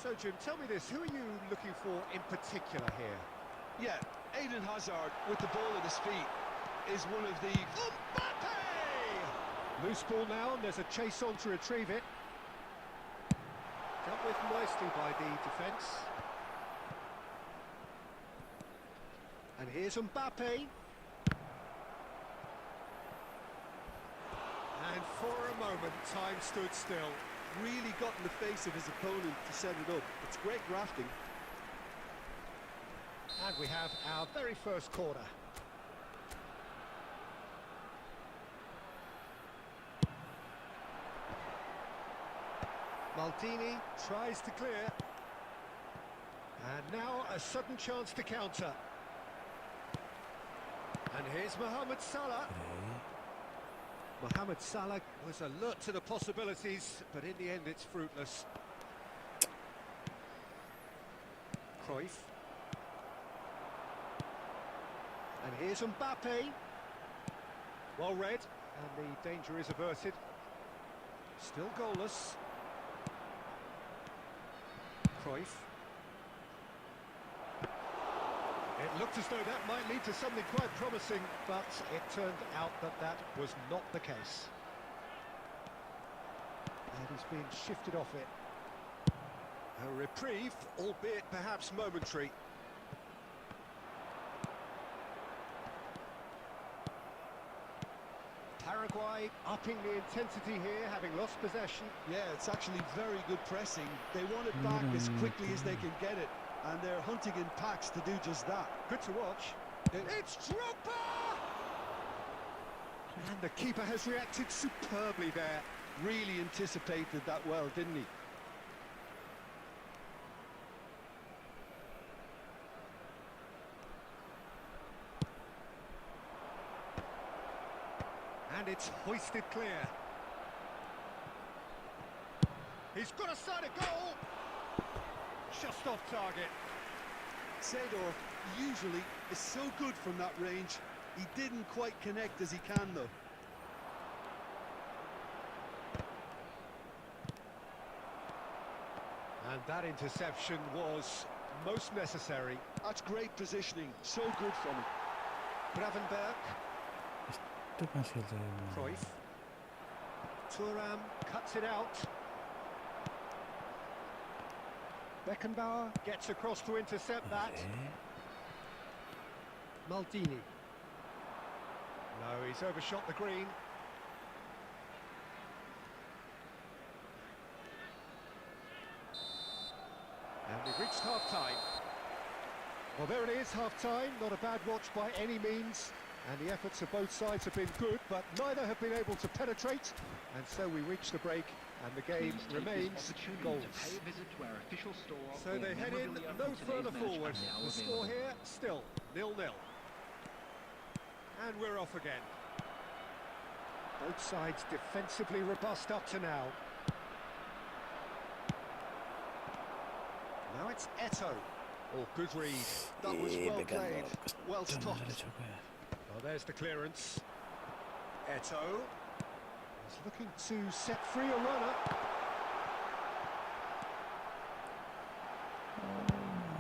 [SPEAKER 2] So, Jim, tell me this, who are you looking for in particular here?
[SPEAKER 3] Yeah, Eden Hazard with the ball at his feet is one of the...
[SPEAKER 2] Mbappe! Loose ball now, and there's a chase on to retrieve it. Dealt with nicely by the defence. And here's Mbappe. And for a moment, time stood still.
[SPEAKER 3] Really got in the face of his opponent to set it up. It's great grafting.
[SPEAKER 2] And we have our very first corner. Maldini tries to clear. And now a sudden chance to counter. And here's Mohamed Salah. Mohamed Salah was alert to the possibilities, but in the end it's fruitless. Cruyff. And here's Mbappe. Well read, and the danger is averted. Still goalless. Cruyff. It looked as though that might lead to something quite promising, but it turned out that that was not the case. And he's been shifted off it. A reprieve, albeit perhaps momentary. Paraguay upping the intensity here, having lost possession.
[SPEAKER 3] Yeah, it's actually very good pressing. They want it back as quickly as they can get it, and they're hunting in packs to do just that.
[SPEAKER 2] Good to watch. It's Drogba! And the keeper has reacted superbly there.
[SPEAKER 3] Really anticipated that well, didn't he?
[SPEAKER 2] And it's hoisted clear. He's got a side of goal. Just off target.
[SPEAKER 3] Seedorf usually is so good from that range. He didn't quite connect as he can, though.
[SPEAKER 2] And that interception was most necessary.
[SPEAKER 3] That's great positioning. So good from him.
[SPEAKER 2] Gravenberg. Cruyff. Thuram cuts it out. Beckenbauer gets across to intercept that. Maldini. No, he's overshot the green. And we've reached half-time. Well, there it is, half-time. Not a bad watch by any means. And the efforts of both sides have been good, but neither have been able to penetrate. And so we reach the break, and the game remains goals. So they head in no further forward. The score here, still 0-0. And we're off again. Both sides defensively robust up to now. Now it's Eto'o. Oh, good read.
[SPEAKER 3] That was well played. Well stopped.
[SPEAKER 2] Well, there's the clearance. Eto'o is looking to set free a runner.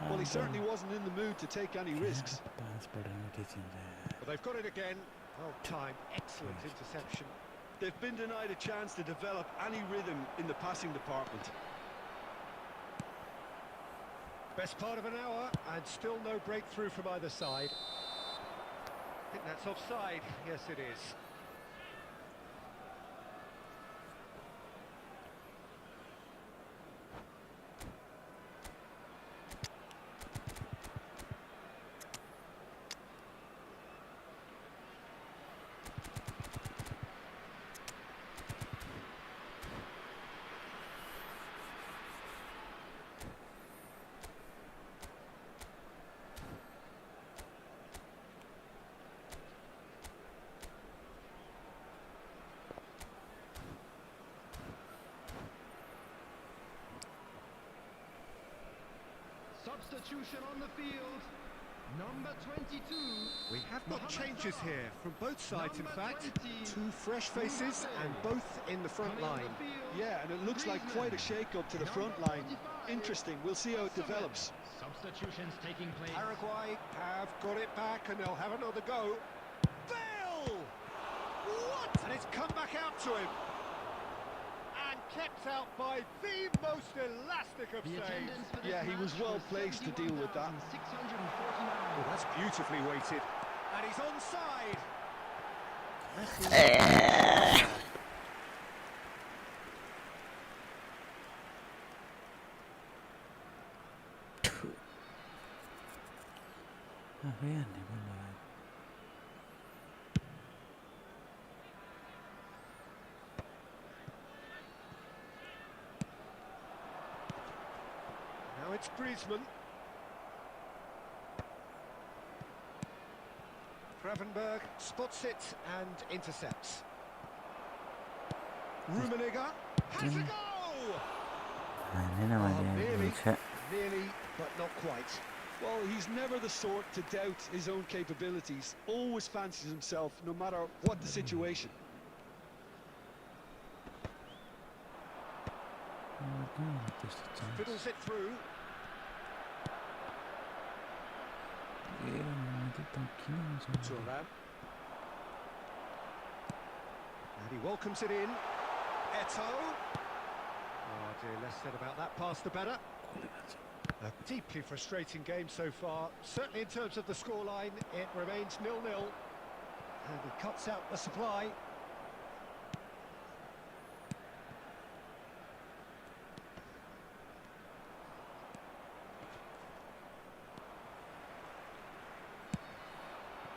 [SPEAKER 3] Well, he certainly wasn't in the mood to take any risks.
[SPEAKER 2] But they've got it again. Well timed, excellent interception.
[SPEAKER 3] They've been denied a chance to develop any rhythm in the passing department.
[SPEAKER 2] Best part of an hour, and still no breakthrough from either side. I think that's offside. Yes, it is.
[SPEAKER 4] Substitution on the field. Number 22.
[SPEAKER 2] We have got changes here from both sides, in
[SPEAKER 4] Number
[SPEAKER 2] fact.
[SPEAKER 4] 20.
[SPEAKER 2] Two fresh faces and both in the front line.
[SPEAKER 3] Yeah, and it looks like quite a shake-up to the front line. Interesting, we'll see how it develops.
[SPEAKER 4] Substitutions taking place.
[SPEAKER 2] Paraguay have got it back and they'll have another go. Bale! What? And it's come back out to him. And kept out by the most elastic of saves.
[SPEAKER 3] Yeah, he was well placed to deal with that.
[SPEAKER 4] 649.
[SPEAKER 2] Oh, that's beautifully weighted. And he's onside.
[SPEAKER 1] Ayan, di ba?
[SPEAKER 2] Now it's Griezmann. Gravenberg spots it and intercepts. Rummenigge has a go!
[SPEAKER 1] Hindi naman yan.
[SPEAKER 2] Nearly,
[SPEAKER 1] Siya.
[SPEAKER 2] nearly, but not quite.
[SPEAKER 3] Well, he's never the sort to doubt his own capabilities. Always fancies himself, no matter what the situation.
[SPEAKER 2] Fiddles it through. Thuram. And he welcomes it in. Eto'o. Oh dear, less said about that pass the better. A deeply frustrating game so far. Certainly in terms of the scoreline, it remains 0-0. And he cuts out the supply.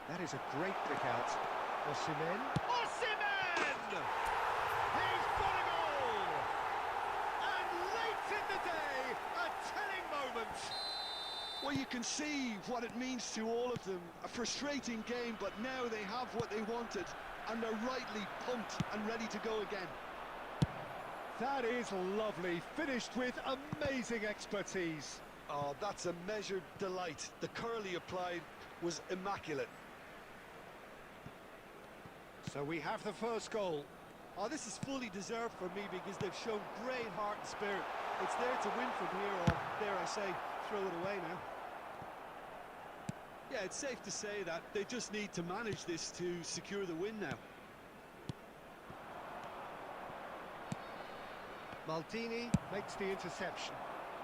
[SPEAKER 2] That is a great pick out. Osimhen. Osimhen! He's got a goal! And late in the day, a telling moment.
[SPEAKER 3] Well, you can see what it means to all of them. A frustrating game, but now they have what they wanted, and they're rightly pumped and ready to go again.
[SPEAKER 2] That is lovely, finished with amazing expertise.
[SPEAKER 3] Oh, that's a measured delight. The curl he applied was immaculate.
[SPEAKER 2] So we have the first goal.
[SPEAKER 5] Oh, this is fully deserved for me because they've shown great heart and spirit. It's there to win from here, or dare I say, throw it away now. Yeah, it's safe to say that they just need to manage this to secure the win now.
[SPEAKER 2] Maldini makes the interception.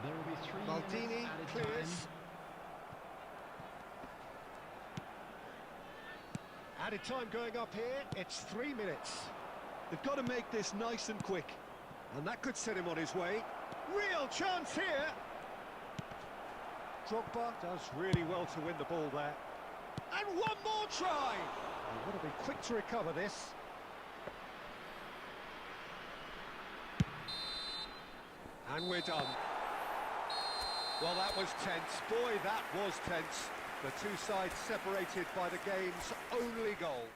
[SPEAKER 4] There will be 3
[SPEAKER 2] Maldini
[SPEAKER 4] minutes added
[SPEAKER 2] clears.
[SPEAKER 4] time.
[SPEAKER 2] Added time going up here, it's 3 minutes.
[SPEAKER 3] They've got to make this nice and quick.
[SPEAKER 2] And that could set him on his way. Real chance here! Drogba does really well to win the ball there. And one more try! They've got to be quick to recover this. And we're done. Well, that was tense. Boy, that was tense. The two sides separated by the game's only goal.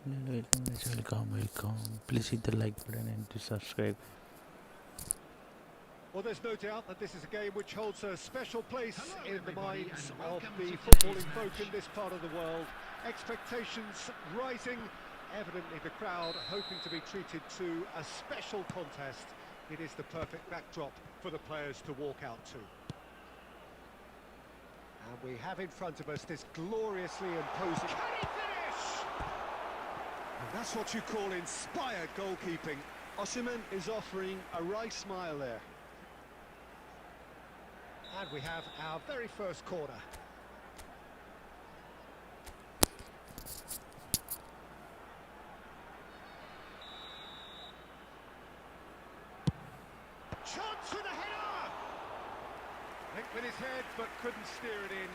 [SPEAKER 1] Welcome, guys. Welcome. Please hit the like button and to subscribe.
[SPEAKER 2] Well, there's no doubt that this is a game which holds a special place in the minds of the footballing folk in this part of the world. Expectations rising, evidently the crowd hoping to be treated to a special contest. It is the perfect backdrop for the players to walk out to. And we have in front of us this gloriously imposing... Can he finish? And that's what you call inspired goalkeeping.
[SPEAKER 3] Osimhen is offering a wry smile there.
[SPEAKER 2] And we have our very first corner. Chance for the header! Went with his head, but couldn't steer it in.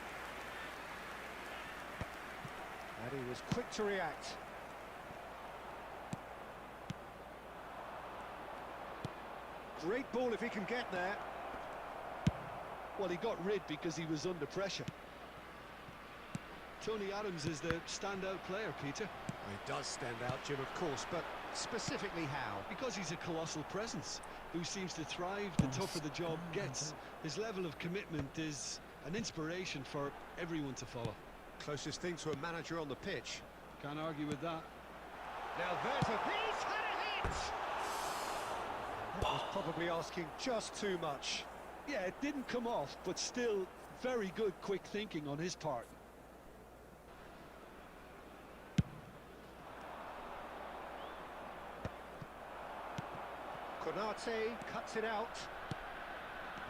[SPEAKER 2] And he was quick to react. Great ball if he can get there.
[SPEAKER 3] Well, he got rid because he was under pressure. Tony Adams is the standout player, Peter.
[SPEAKER 2] Well, he does stand out, Jim, of course, but specifically how?
[SPEAKER 3] Because he's a colossal presence who seems to thrive the tougher the job gets. His level of commitment is an inspiration for everyone to follow.
[SPEAKER 2] Closest thing to a manager on the pitch.
[SPEAKER 3] Can't argue with that.
[SPEAKER 2] Now there's a... He's had a hit! That was probably asking just too much.
[SPEAKER 3] Yeah, it didn't come off, but still very good quick thinking on his part.
[SPEAKER 2] Konate cuts it out.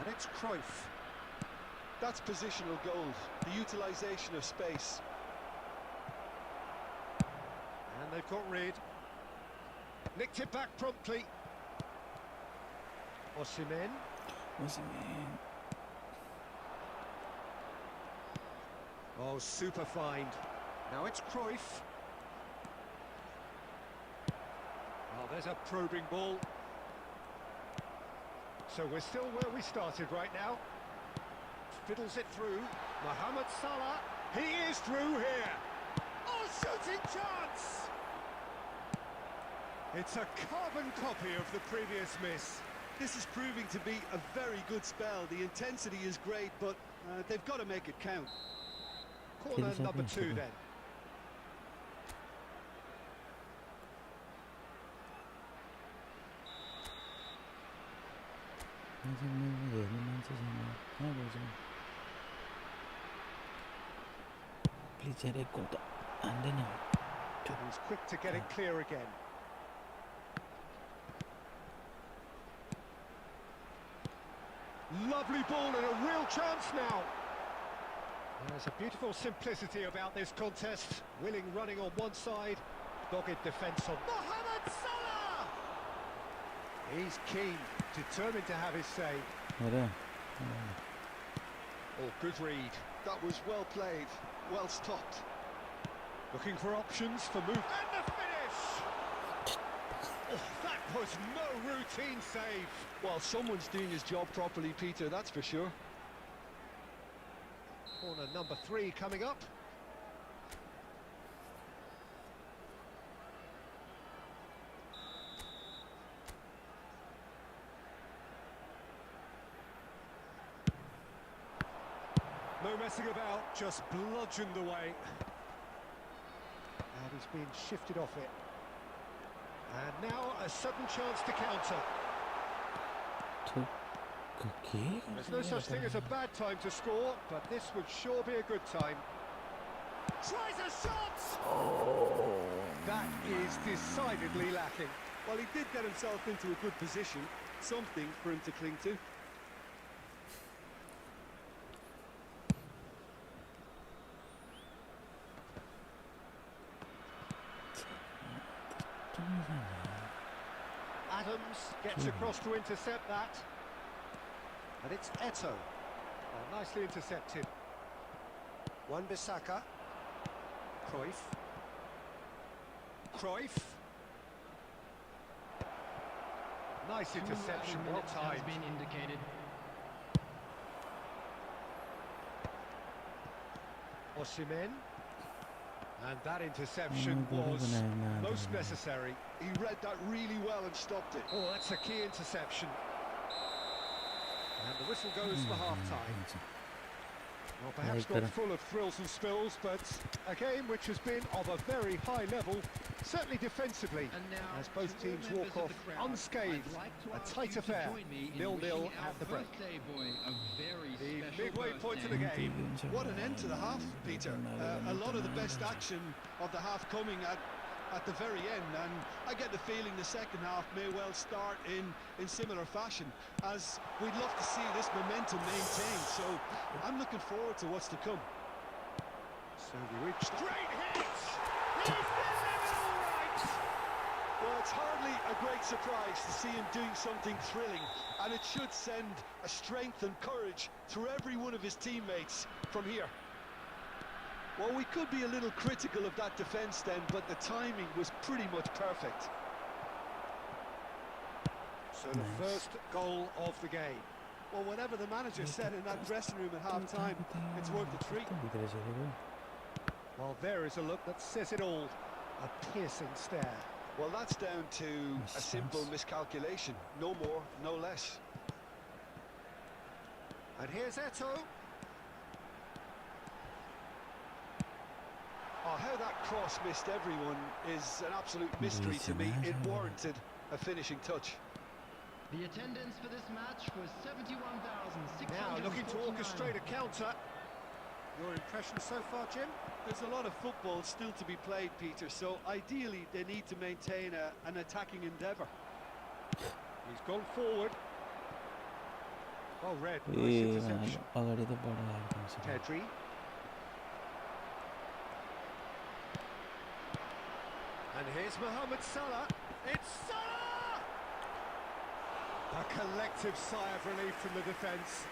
[SPEAKER 2] And it's Cruyff.
[SPEAKER 3] That's positional gold, the utilisation of space.
[SPEAKER 2] And they've got rid. Nicked it back promptly. Osimhen. Oh, super find. Now it's Cruyff. Oh, there's a probing ball. So we're still where we started right now. Fiddles it through. Mohamed Salah. He is through here. Oh, shooting chance! It's a carbon copy of the previous miss.
[SPEAKER 3] This is proving to be a very good spell. The intensity is great, but they've got to make it count.
[SPEAKER 2] Corner number 2 then.
[SPEAKER 1] Please hit a goal. And then
[SPEAKER 2] He's quick to get it clear again. Lovely ball and a real chance now. There's a beautiful simplicity about this contest. Willing running on one side, dogged defence on Mohamed Salah! He's keen, determined to have his say. Oh, good read.
[SPEAKER 3] That was well played, well stopped.
[SPEAKER 2] Looking for options for move. And the finish! Oh, that was no routine save.
[SPEAKER 3] Well, someone's doing his job properly, Peter, that's for sure.
[SPEAKER 2] Corner number 3 coming up. No messing about, just bludgeoned away. And he's been shifted off it. And now a sudden chance to counter. There's no such thing as a bad time to score, but this would sure be a good time. Tries a shot!
[SPEAKER 1] Oh,
[SPEAKER 2] that is decidedly lacking.
[SPEAKER 3] Well, he did get himself into a good position, something for him to cling to.
[SPEAKER 2] Adams gets across to intercept that. And it's Eto'o. Oh, nicely intercepted. Wan-Bissaka. Cruyff. Cruyff. Nice interception, well timed.
[SPEAKER 4] Been indicated.
[SPEAKER 2] Osimhen. And that interception was most necessary.
[SPEAKER 3] He read that really well and stopped it.
[SPEAKER 2] Oh, that's a key interception. And the whistle goes for half-time. Well, perhaps not full of thrills and spills, but a game which has been of a very high level, certainly defensively, as both teams walk off unscathed. A tight affair, 0-0 at the break. The midway point of the game.
[SPEAKER 3] What an end to the half, Peter. A lot of the best action of the half coming at the very end, and I get the feeling the second half may well start in similar fashion, as we'd love to see this momentum maintained, so I'm looking forward to what's to come.
[SPEAKER 2] So we reach great hits! He's getting it all right!
[SPEAKER 3] Well, it's hardly a great surprise to see him doing something thrilling, and it should send a strength and courage through every one of his teammates from here. Well, we could be a little critical of that defence then, but the timing was pretty much perfect.
[SPEAKER 2] So the first goal of the game.
[SPEAKER 5] Well, whatever the manager said in that dressing room at half-time, it's worth the treat.
[SPEAKER 2] Well, there is a look that says it all. A piercing stare.
[SPEAKER 3] Well, that's down to a simple miscalculation. No more, no less.
[SPEAKER 2] And here's Eto'o.
[SPEAKER 3] Oh, how that cross missed everyone is an absolute mystery to me. It warranted a finishing touch.
[SPEAKER 4] The attendance for this match was 71,600.
[SPEAKER 2] Now looking to orchestrate a counter. Your impression so far, Jim?
[SPEAKER 5] There's a lot of football still to be played, Peter, so ideally they need to maintain an attacking endeavour.
[SPEAKER 2] He's gone forward. Well read, nice interception. Pedri. And here's Mohamed Salah. It's Salah! A collective sigh of relief from the defence.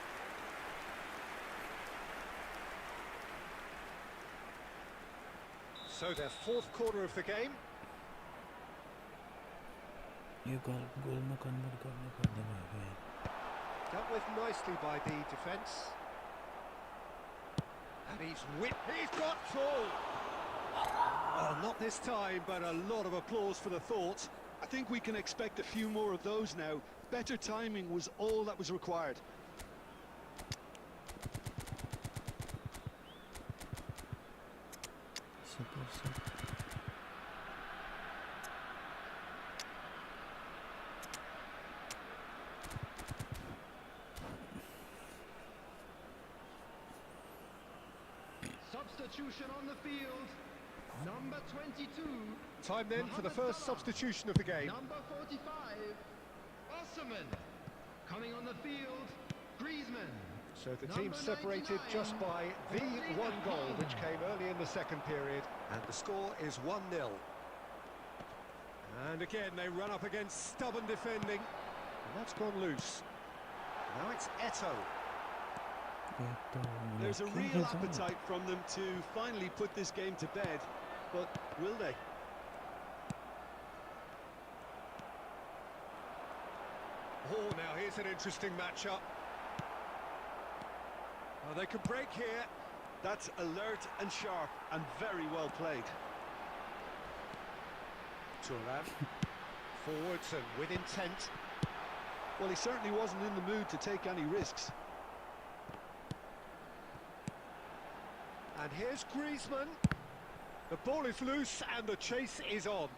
[SPEAKER 2] So their fourth quarter of the game. Dealt with nicely by the defence. And he's got full! Oh, not this time, but a lot of applause for the thought.
[SPEAKER 3] I think we can expect a few more of those now. Better timing was all that was required.
[SPEAKER 4] Substitution on the field. Number 22.
[SPEAKER 2] Time then for the first substitution of the game.
[SPEAKER 4] Number 45. Osman. Coming on the field. Griezmann.
[SPEAKER 2] So the team separated just by the one goal, which came early in the second period. And the score is 1-0. And again, they run up against stubborn defending. And that's gone loose. Now it's Eto'o.
[SPEAKER 3] There's a real appetite from them to finally put this game to bed, but will they?
[SPEAKER 2] Oh, now here's an interesting matchup. Oh, they could break here.
[SPEAKER 3] That's alert and sharp and very well played.
[SPEAKER 2] Thuram. Forwards and with intent.
[SPEAKER 3] Well, he certainly wasn't in the mood to take any risks.
[SPEAKER 2] And here's Griezmann. The ball is loose and the chase is on.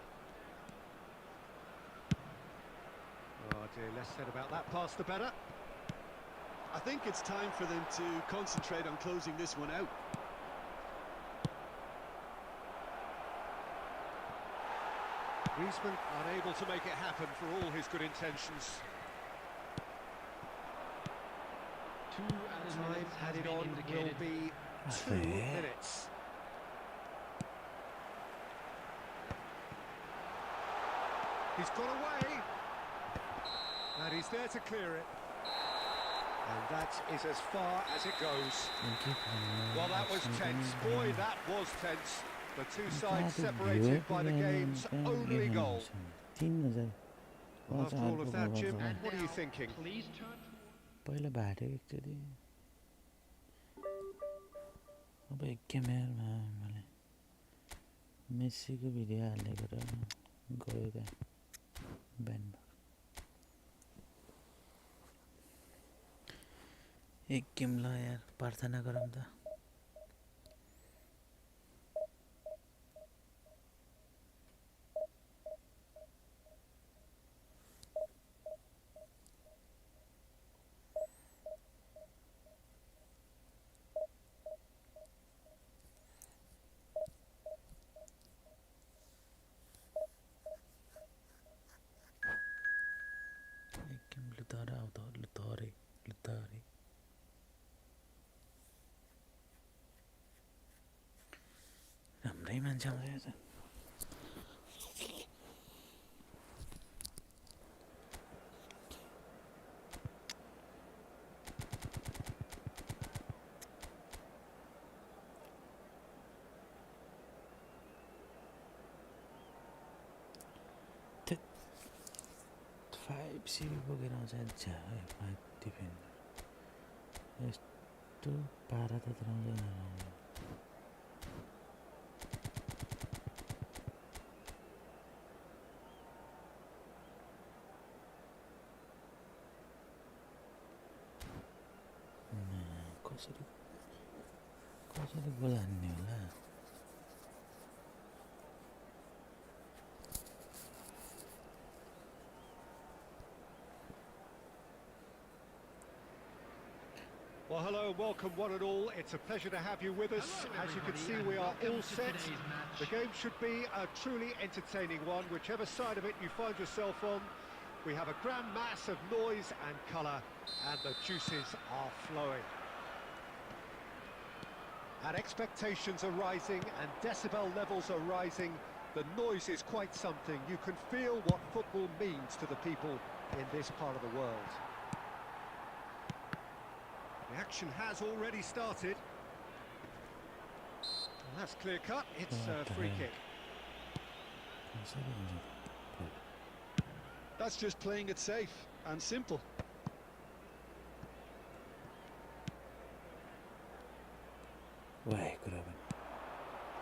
[SPEAKER 2] Oh dear, less said about that pass the better.
[SPEAKER 3] I think it's time for them to concentrate on closing this one out.
[SPEAKER 2] Griezmann unable to make it happen for all his good intentions. Time added on will be 2 minutes. He's got away. And he's there to clear it. And that is as far as it goes. Well, that was tense. Boy, that was tense. The two sides separated by the game's only goal. Well, after all of that, Jim, what are you thinking?
[SPEAKER 4] Please turn.
[SPEAKER 1] पहिला भेटेको एकचोटि अब एक क्यामेरामा मैले मेसीको video हालेको र गयो त्यहाँ band एक गेम ल यार प्रार्थना गरौँ त एक गेम लु त आउ त लु त रे राम्रै मान्छे आउँछ त 5 सिबी बोकेर आउँछ झ्या 5 डिफेन्डर यस्तो पारा त आउँदैन कसरी गोल हान्ने होला
[SPEAKER 2] Well, hello and welcome one and all. It's a pleasure to have you with us. As you can see, we are all set. The game should be a truly entertaining one, whichever side of it you find yourself on. We have a grand mass of noise and colour, and the juices are flowing. And expectations are rising, and decibel levels are rising. The noise is quite something. You can feel what football means to the people in this part of the world. The action has already started. And that's clear cut. It's a free kick.
[SPEAKER 3] That's just playing it safe and simple.
[SPEAKER 1] Why could have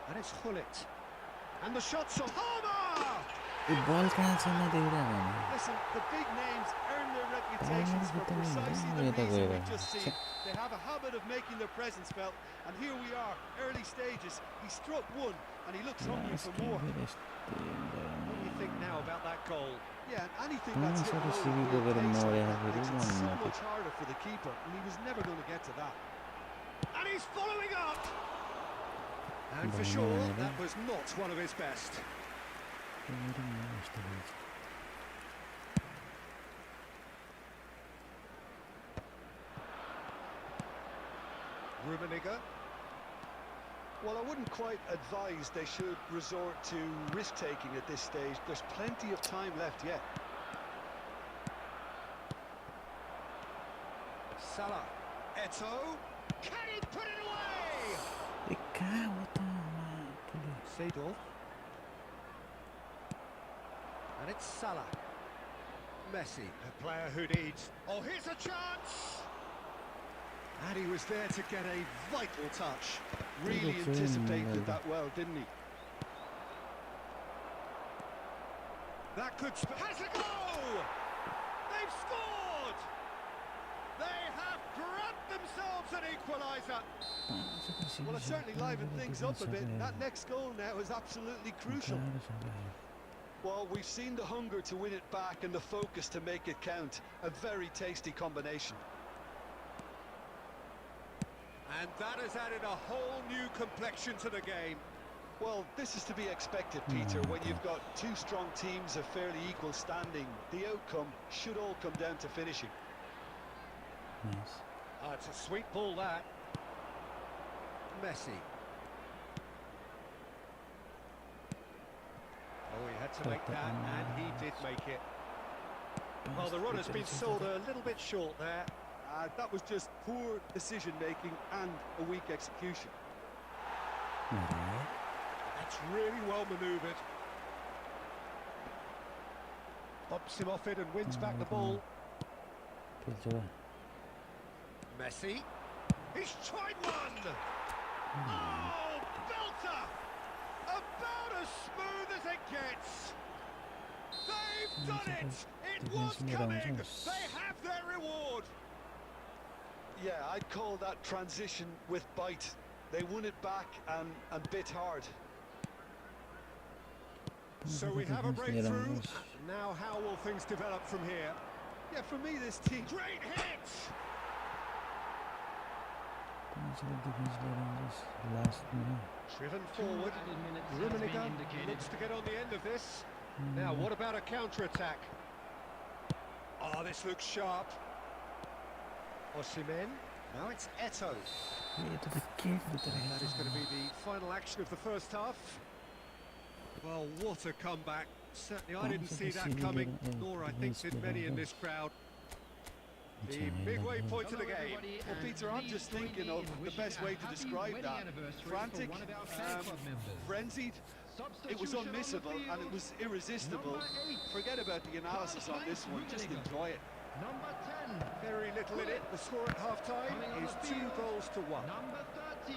[SPEAKER 2] And it's Hullet. And the shot's on. Palmer!
[SPEAKER 1] been? Ball cancel na
[SPEAKER 5] Listen, the big names earn their reputations for precisely the reason we've just seen. They have a habit of making their presence felt, and here we are, early stages. He struck one, and he looks hungry for more.
[SPEAKER 2] What do you think now about that goal?
[SPEAKER 5] Yeah, and anything that's hit low with real pace like that makes it so much harder for the keeper, and he was never going to get to that.
[SPEAKER 2] And he's following up! And for sure, that was not one of his best. Rummenigge.
[SPEAKER 3] Well, I wouldn't quite advise they should resort to risk-taking at this stage. There's plenty of time left yet.
[SPEAKER 2] Salah. Eto'o. Can he put it away? Seedorf. And it's Salah. Messi, a player who needs... Oh, here's a chance! And he was there to get a vital touch.
[SPEAKER 3] Really anticipated that well, didn't he?
[SPEAKER 2] That could... Has a goal! They've scored! They have grabbed themselves an equaliser.
[SPEAKER 5] Well, it certainly livened things up a bit. That next goal now is absolutely crucial.
[SPEAKER 3] Well, we've seen the hunger to win it back and the focus to make it count. A very tasty combination.
[SPEAKER 2] And that has added a whole new complexion to the game.
[SPEAKER 3] Well, this is to be expected, Peter, when you've got two strong teams of fairly equal standing. The outcome should all come down to finishing.
[SPEAKER 1] Nice.
[SPEAKER 2] Oh, it's a sweet ball, that. Messi. Oh, he had to make that, and he did make it. Well, the runner's been sold a little bit short there.
[SPEAKER 5] That was just poor decision-making and a weak execution.
[SPEAKER 2] That's really well manoeuvred. Bumps him off it and wins back the ball. Messi. He's tried one! Oh, belter! About as it! It was coming! They have their reward!
[SPEAKER 3] Yeah, I'd call that transition with bite. They won it back and bit hard.
[SPEAKER 2] So we have a breakthrough. Now how will things develop from here?
[SPEAKER 5] Yeah, for me, this team...
[SPEAKER 2] Great hit! Driven forward. Rummenigge looks to get on the end of this. Now, what about a counter-attack? Oh, this looks sharp. Osimhen. Now it's Eto'o. That is going to be the final action of the first half. Well, what a comeback. Certainly I didn't see that coming, nor I think did many in this crowd. The midway point of the game.
[SPEAKER 3] Well, Peter, I'm just thinking of the best way to describe that. Frantic, frenzied. It was unmissable and it was irresistible. Forget about the analysis on this one, just enjoy it.
[SPEAKER 4] Number 10.
[SPEAKER 2] Very little in it. The score at half-time is 2-1.
[SPEAKER 4] Number 13.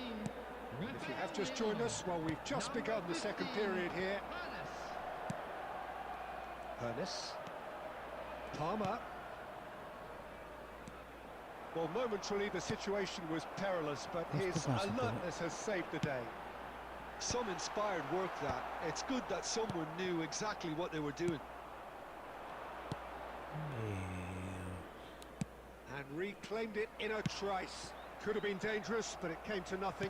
[SPEAKER 2] If you have just joined us, well, we've just begun the second period here. Ernest. Palmer. Well, momentarily the situation was perilous, but his alertness has saved the day.
[SPEAKER 3] Some inspired work that. It's good that someone knew exactly what they were doing.
[SPEAKER 2] And reclaimed it in a trice. Could have been dangerous, but it came to nothing.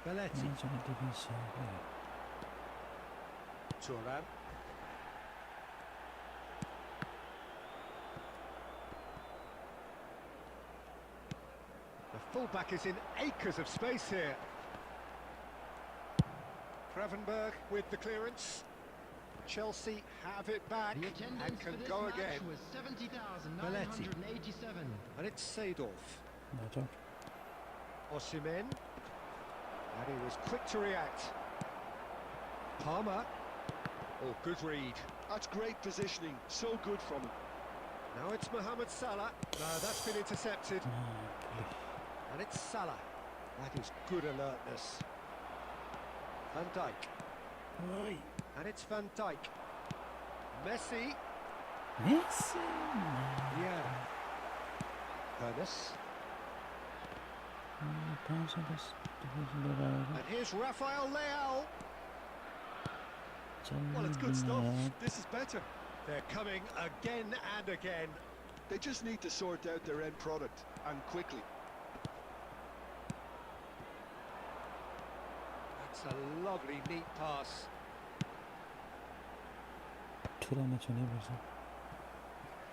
[SPEAKER 2] Belletti. Thuram. The fullback is in acres of space here. Gravenberg with the clearance. Chelsea have it back and can go again. Belletti. And it's Seedorf. Osimhen. And he was quick to react. Palmer. Oh, good read.
[SPEAKER 3] That's great positioning. So good from him.
[SPEAKER 2] Now it's Mohamed Salah. No, that's been intercepted. And it's Salah. That is good alertness. Van Dijk. And it's Van Dijk. Messi. Yeah. Ernest. And here's Rafael Leao.
[SPEAKER 3] Well, it's good stuff. This is better.
[SPEAKER 2] They're coming again and again.
[SPEAKER 3] They just need to sort out their end product, and quickly.
[SPEAKER 2] That's a lovely, neat pass.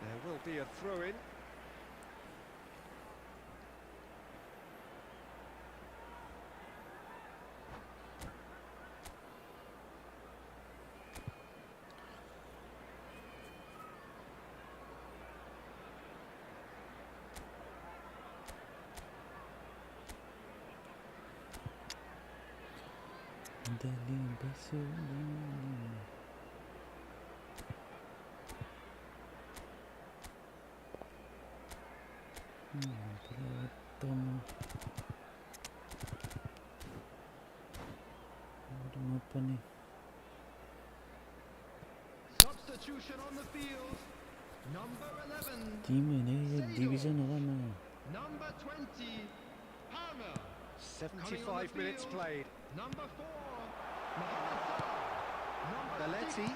[SPEAKER 2] There will be a throw-in.
[SPEAKER 4] Substitution on the field. Number 11. Number 20. Palmer.
[SPEAKER 2] 75 minutes played.
[SPEAKER 4] Number 4. Mohamed Salah.
[SPEAKER 2] Belletti.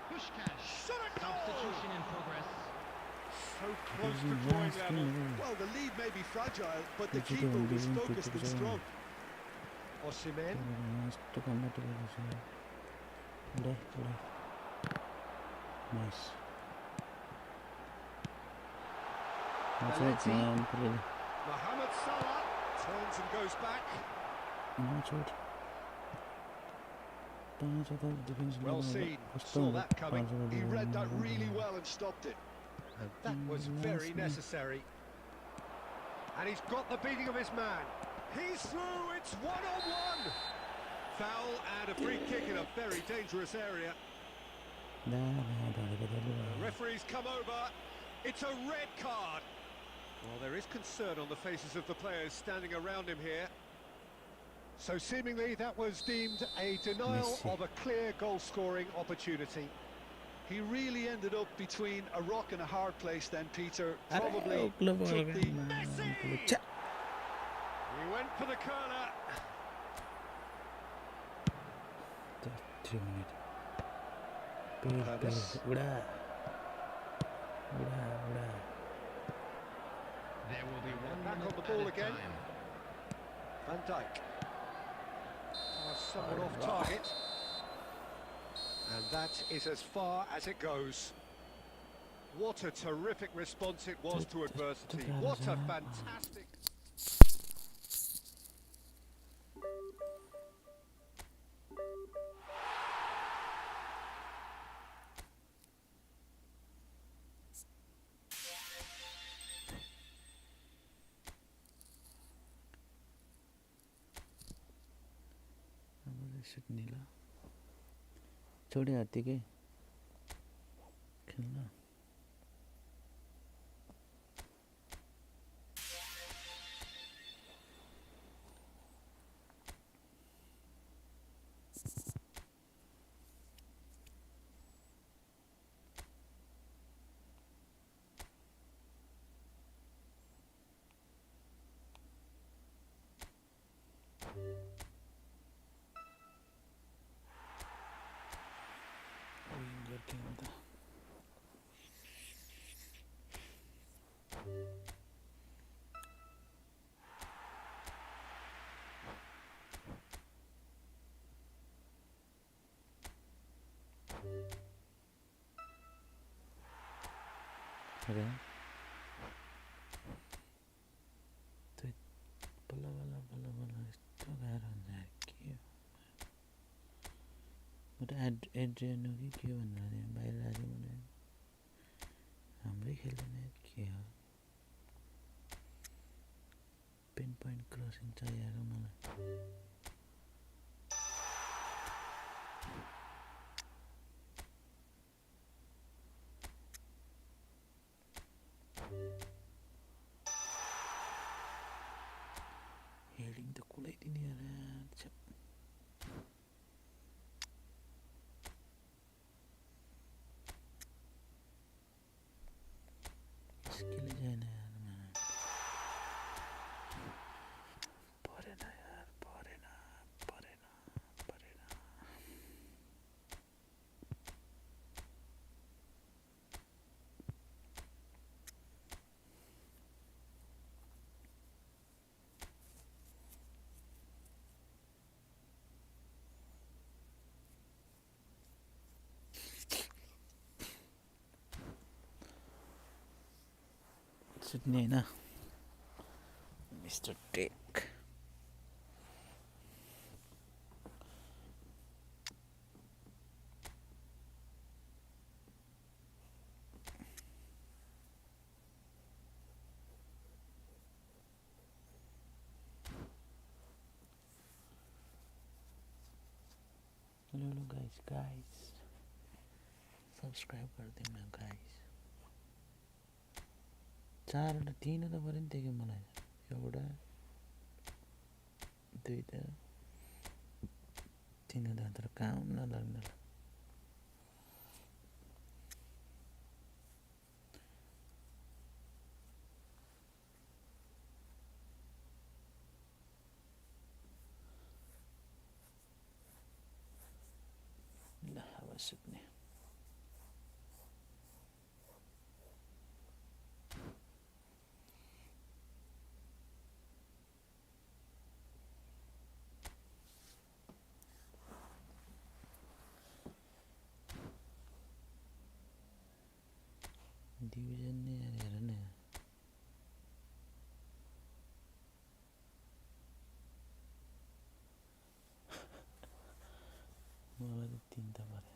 [SPEAKER 4] Pushkash. Substitution in progress.
[SPEAKER 2] So close to drawing level.
[SPEAKER 3] Well, the lead may be fragile, but the keeper was focused and strong.
[SPEAKER 2] Osimhen.
[SPEAKER 1] Nice.
[SPEAKER 2] Belletti. Mohamed Salah turns and goes back. Well seen. Saw that coming.
[SPEAKER 3] He read that really well and stopped it.
[SPEAKER 2] And that was very necessary. And he's got the beating of his man. He's through. It's one-on-one. Foul and a free kick in a very dangerous area. The referee's come over. It's a red card. Well, there is concern on the faces of the players standing around him here. So seemingly that was deemed a denial of a clear goal-scoring opportunity.
[SPEAKER 3] He really ended up between a rock and a hard place then, Peter.
[SPEAKER 1] अरे
[SPEAKER 3] Probably
[SPEAKER 1] उक्लो ball
[SPEAKER 3] took the...
[SPEAKER 1] गया
[SPEAKER 2] He went for the corner.
[SPEAKER 1] 3 minutes उड़ा
[SPEAKER 4] There will be
[SPEAKER 2] And
[SPEAKER 4] 1
[SPEAKER 2] back on
[SPEAKER 4] minute
[SPEAKER 2] the ball
[SPEAKER 4] at a
[SPEAKER 2] again.
[SPEAKER 4] time.
[SPEAKER 2] Van Dijk. Somewhat off target. And that is as far as it goes. What a terrific response it was to adversity. What a fantastic...
[SPEAKER 1] नीला छोड़े आती के खेलना अरे तो बल्ला बल्ला बल्ला बल्ला यस्तो गाह्रो हुन्छ यार के म त एड्रियन हो कि के भनेर बाहिर राख्यो भने हाम्रै खेल्दैन के हो पिन पोइन्ट क्रसिङ चाहिएको मलाई हेडिङ त कुलाइदिने यार स्किल छैन यार परेन यार परेन परेन परेन सुत्ने हैन mister Tech hello guys subscribe गरिदिनु न गाइस 4 र 3 त पऱ्यो नि त्यो मलाई एउटा 2 त 3 त तर काम नलाग्न ल अब सुत्ने डिभिजन नै हेर न मलाई त 3 त पऱ्यो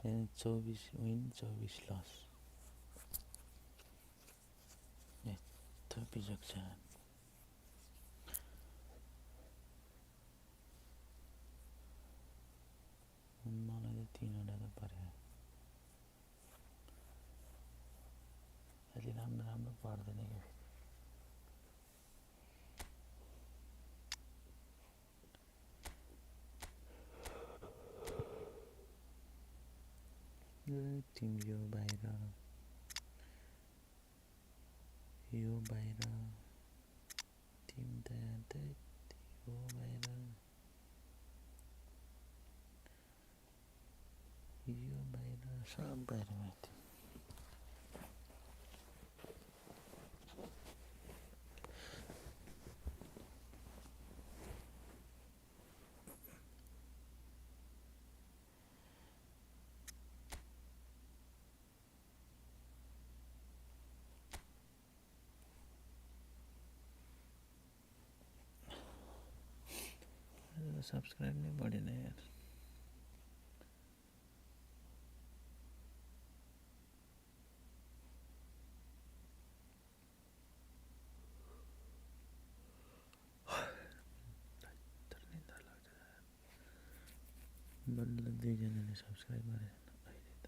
[SPEAKER 1] त्यहाँ 24 विन 24 लस यस्तो बिजोग छ मलाई त 3 वटा त पऱ्यो अलि राम्रो राम्रो पर्दैन क्या Tim yo baira. Yo baira. Tim tante yo baira. Yo baira sampai mati. Subscribe नहीं बढेन यार बल्ल 2 जनाले सब्सक्राइब गरेन अहिले त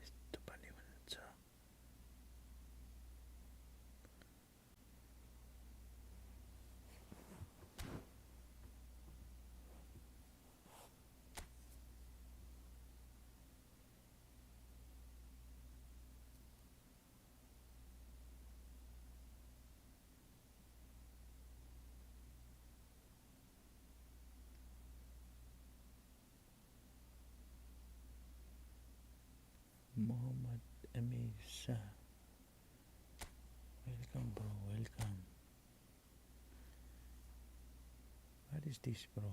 [SPEAKER 1] यस्तो पनि हुन्छ Mohammed Amir Shah. Welcome bro, welcome. What is this bro?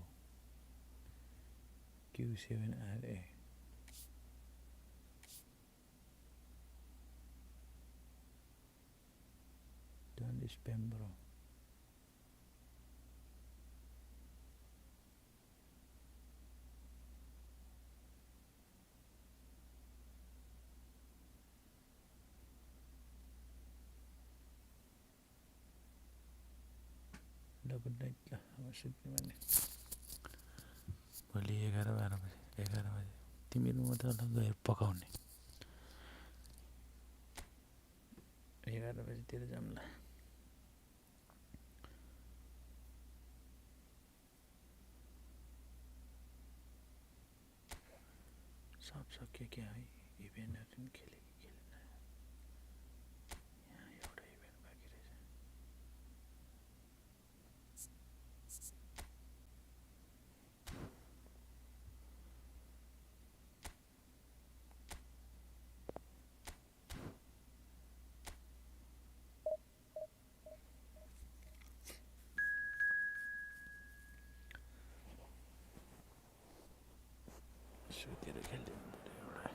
[SPEAKER 1] Q7RA. Don't spam bro. Good night lah, सुत्ने भने भोलि 11-12 बजे 11 बजे तिमीहरू मात्र होला गएर पकाउने 11 बजेतिर जाउँला सब सक्यो क्या है इभेन्टहरु खेले खेलेन यहाँ एउटा इभेन्ट बाँकी रहेछ सुतेर खेल्दै हुनुपर्यो एउटा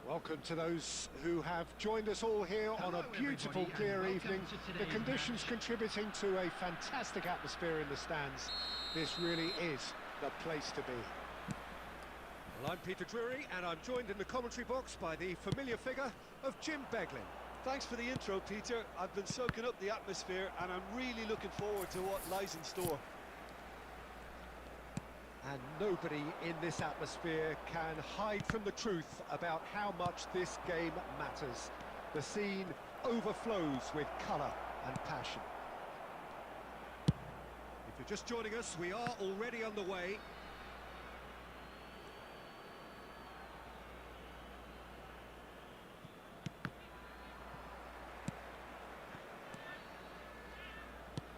[SPEAKER 2] Welcome to those who have joined us all here on a beautiful, clear evening. The conditions contributing to a fantastic atmosphere in the stands. This really is the place to be. Well, I'm Peter Drury, and I'm joined in the commentary box by the familiar figure of Jim Beglin.
[SPEAKER 3] Thanks for the intro, Peter. I've been soaking up the atmosphere and I'm really looking forward to what lies in store.
[SPEAKER 2] And nobody in this atmosphere can hide from the truth about how much this game matters. The scene overflows with colour and passion. If you're just joining us, we are already on the way.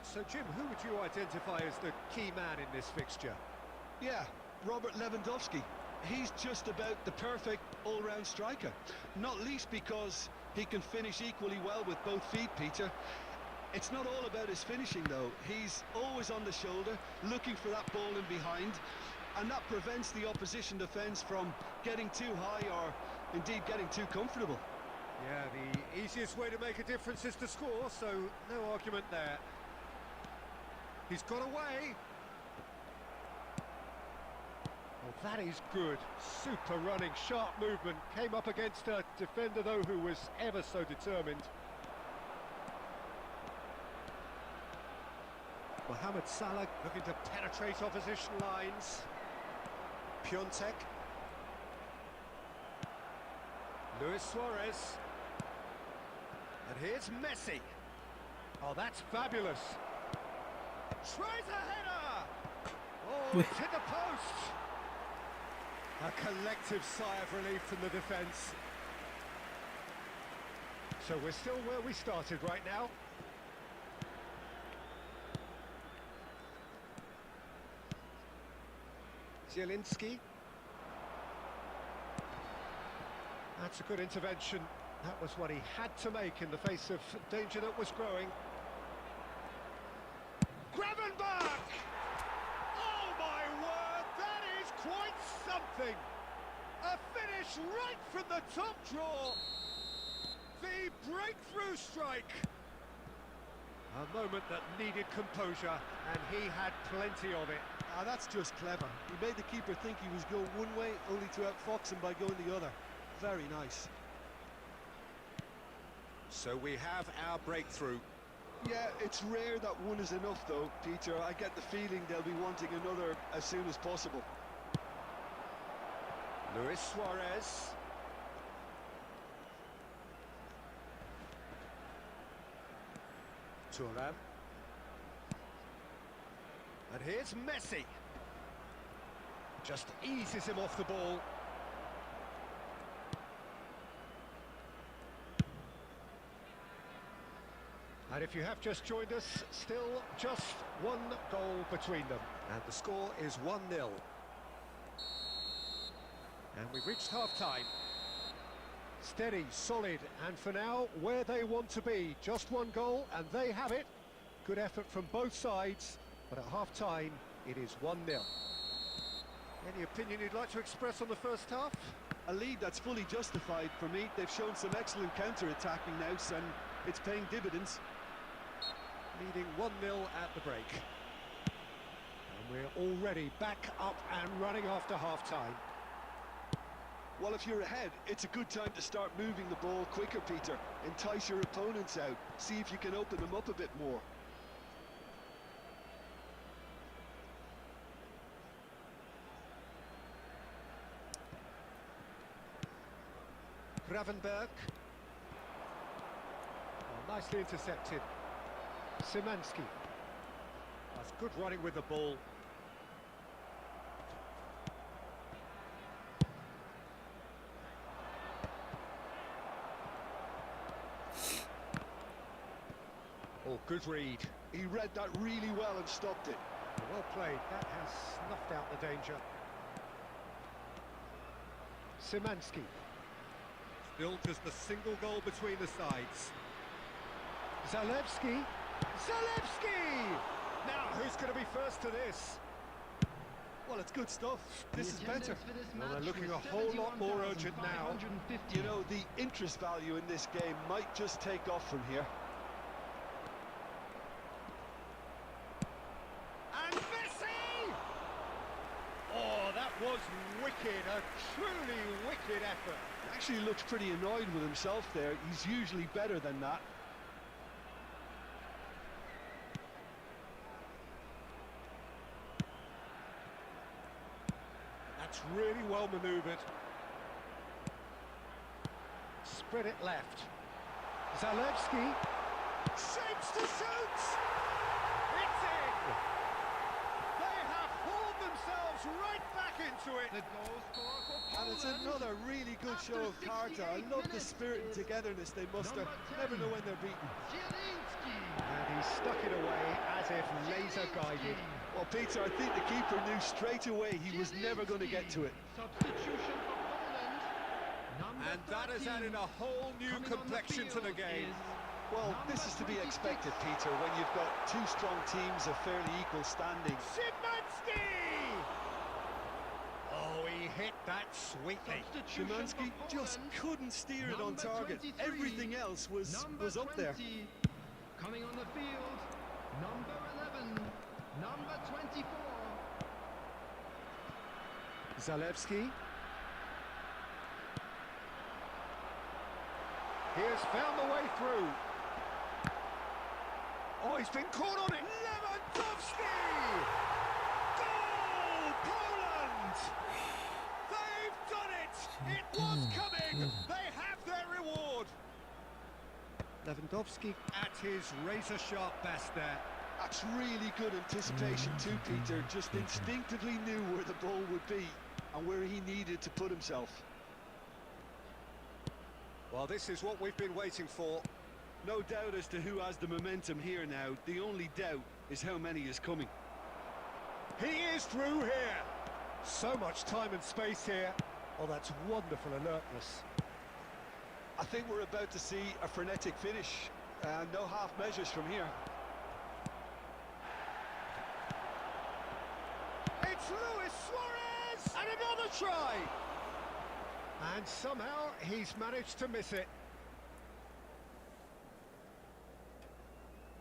[SPEAKER 2] So, Jim, who would you identify as the key man in this fixture?
[SPEAKER 3] Yeah, Robert Lewandowski. He's just about the perfect all-round striker. Not least because he can finish equally well with both feet, Peter. It's not all about his finishing, though. He's always on the shoulder, looking for that ball in behind, and that prevents the opposition defence from getting too high or, indeed, getting too comfortable.
[SPEAKER 2] Yeah, the easiest way to make a difference is to score, so no argument there. He's got away. Well, that is good. Super running, sharp movement. Came up against a defender, though, who was ever so determined. Mohamed Salah looking to penetrate opposition lines. Piontek. Luis Suarez. And here's Messi. Oh, that's fabulous. Tries a header. Oh, it's hit the post. A collective sigh of relief from the defence. So we're still where we started right now. Zielinski. That's a good intervention. That was what he had to make in the face of danger that was growing. Gravenberch! Oh my word, that is quite something! A finish right from the top draw! The breakthrough strike! A moment that needed composure, and he had plenty of it.
[SPEAKER 3] Ah, that's just clever. He made the keeper think he was going one way, only to outfox him by going the other. Very nice.
[SPEAKER 2] So we have our breakthrough.
[SPEAKER 3] Yeah, it's rare that one is enough though, Peter. I get the feeling they'll be wanting another as soon as possible.
[SPEAKER 2] Luis Suarez. Thuram. And here's Messi. Just eases him off the ball. And if you have just joined us, still just one goal between them. And the score is 1-0. And we've reached half-time. Steady, solid, and for now, where they want to be. Just one goal, and they have it. Good effort from both sides, but at half-time, it is 1-0. Any opinion you'd like to express on the first half?
[SPEAKER 3] A lead that's fully justified for me. They've shown some excellent counter-attacking now, and it's paying dividends.
[SPEAKER 2] Leading 1-0 at the break. And we're already back up and running after half-time.
[SPEAKER 3] Well, if you're ahead, it's a good time to start moving the ball quicker, Peter. Entice your opponents out. See if you can open them up a bit more.
[SPEAKER 2] Gravenberch. Oh, nicely intercepted. Szymanski. That's good running with the ball. Oh, good read.
[SPEAKER 3] He read that really well and stopped it.
[SPEAKER 2] Well played. That has snuffed out the danger. Szymanski. Still just a single goal between the sides. Zalewski. Zalewski! Now, who's going to be first to this?
[SPEAKER 3] Well, it's good stuff. This is better.
[SPEAKER 2] Well, they're looking a whole lot more urgent now.
[SPEAKER 3] You know, the interest value in this game might just take off from here.
[SPEAKER 2] And Messi! Oh, that was wicked. A truly wicked effort.
[SPEAKER 3] Actually looks pretty annoyed with himself there. He's usually better than that.
[SPEAKER 2] That's really well manoeuvred. Spread it left. Zalewski. Shapes to shoot! It's in! They have hauled themselves right back into it.
[SPEAKER 4] The goal scorer for
[SPEAKER 3] And it's
[SPEAKER 4] Poland.
[SPEAKER 3] another really good show of character. I love the spirit and togetherness they muster. Never know when they're beaten.
[SPEAKER 4] Zielinski.
[SPEAKER 2] And he stuck it away as if laser guided.
[SPEAKER 3] Well, Peter, I think the keeper knew straight away he was never going to get to it.
[SPEAKER 4] Substitution for Poland. Number
[SPEAKER 2] And that has
[SPEAKER 4] 13.
[SPEAKER 2] added a whole new
[SPEAKER 4] Coming on the
[SPEAKER 2] complexion to the
[SPEAKER 4] field
[SPEAKER 2] game.
[SPEAKER 4] is
[SPEAKER 3] Well,
[SPEAKER 4] number
[SPEAKER 3] this is to be
[SPEAKER 4] 26.
[SPEAKER 3] expected, Peter, when you've got two strong teams of fairly equal standing.
[SPEAKER 2] Szymanski! Oh, he hit that sweetly.
[SPEAKER 4] Substitution
[SPEAKER 3] Szymanski
[SPEAKER 4] for
[SPEAKER 3] just
[SPEAKER 4] Poland.
[SPEAKER 3] couldn't steer it on
[SPEAKER 4] Number
[SPEAKER 3] target.
[SPEAKER 4] 23.
[SPEAKER 3] Everything else was
[SPEAKER 4] Number
[SPEAKER 3] up there.
[SPEAKER 4] 20. Coming on the field, number 11, number 24.
[SPEAKER 2] Zalewski. He has found the way through. Oh, he's been caught on it. Lewandowski! Goal, Poland! Lewandowski at his razor-sharp best there.
[SPEAKER 3] That's really good anticipation too, Peter. Just instinctively knew where the ball would be and where he needed to put himself.
[SPEAKER 2] Well, this is what we've been waiting for.
[SPEAKER 5] No doubt as to who has the momentum here now. The only doubt is how many is coming.
[SPEAKER 2] He is through here. So much time and space here. Oh, that's wonderful alertness.
[SPEAKER 3] I think we're about to see a frenetic finish. No half measures from here.
[SPEAKER 2] It's Luis Suarez! And another try! And somehow he's managed to miss it.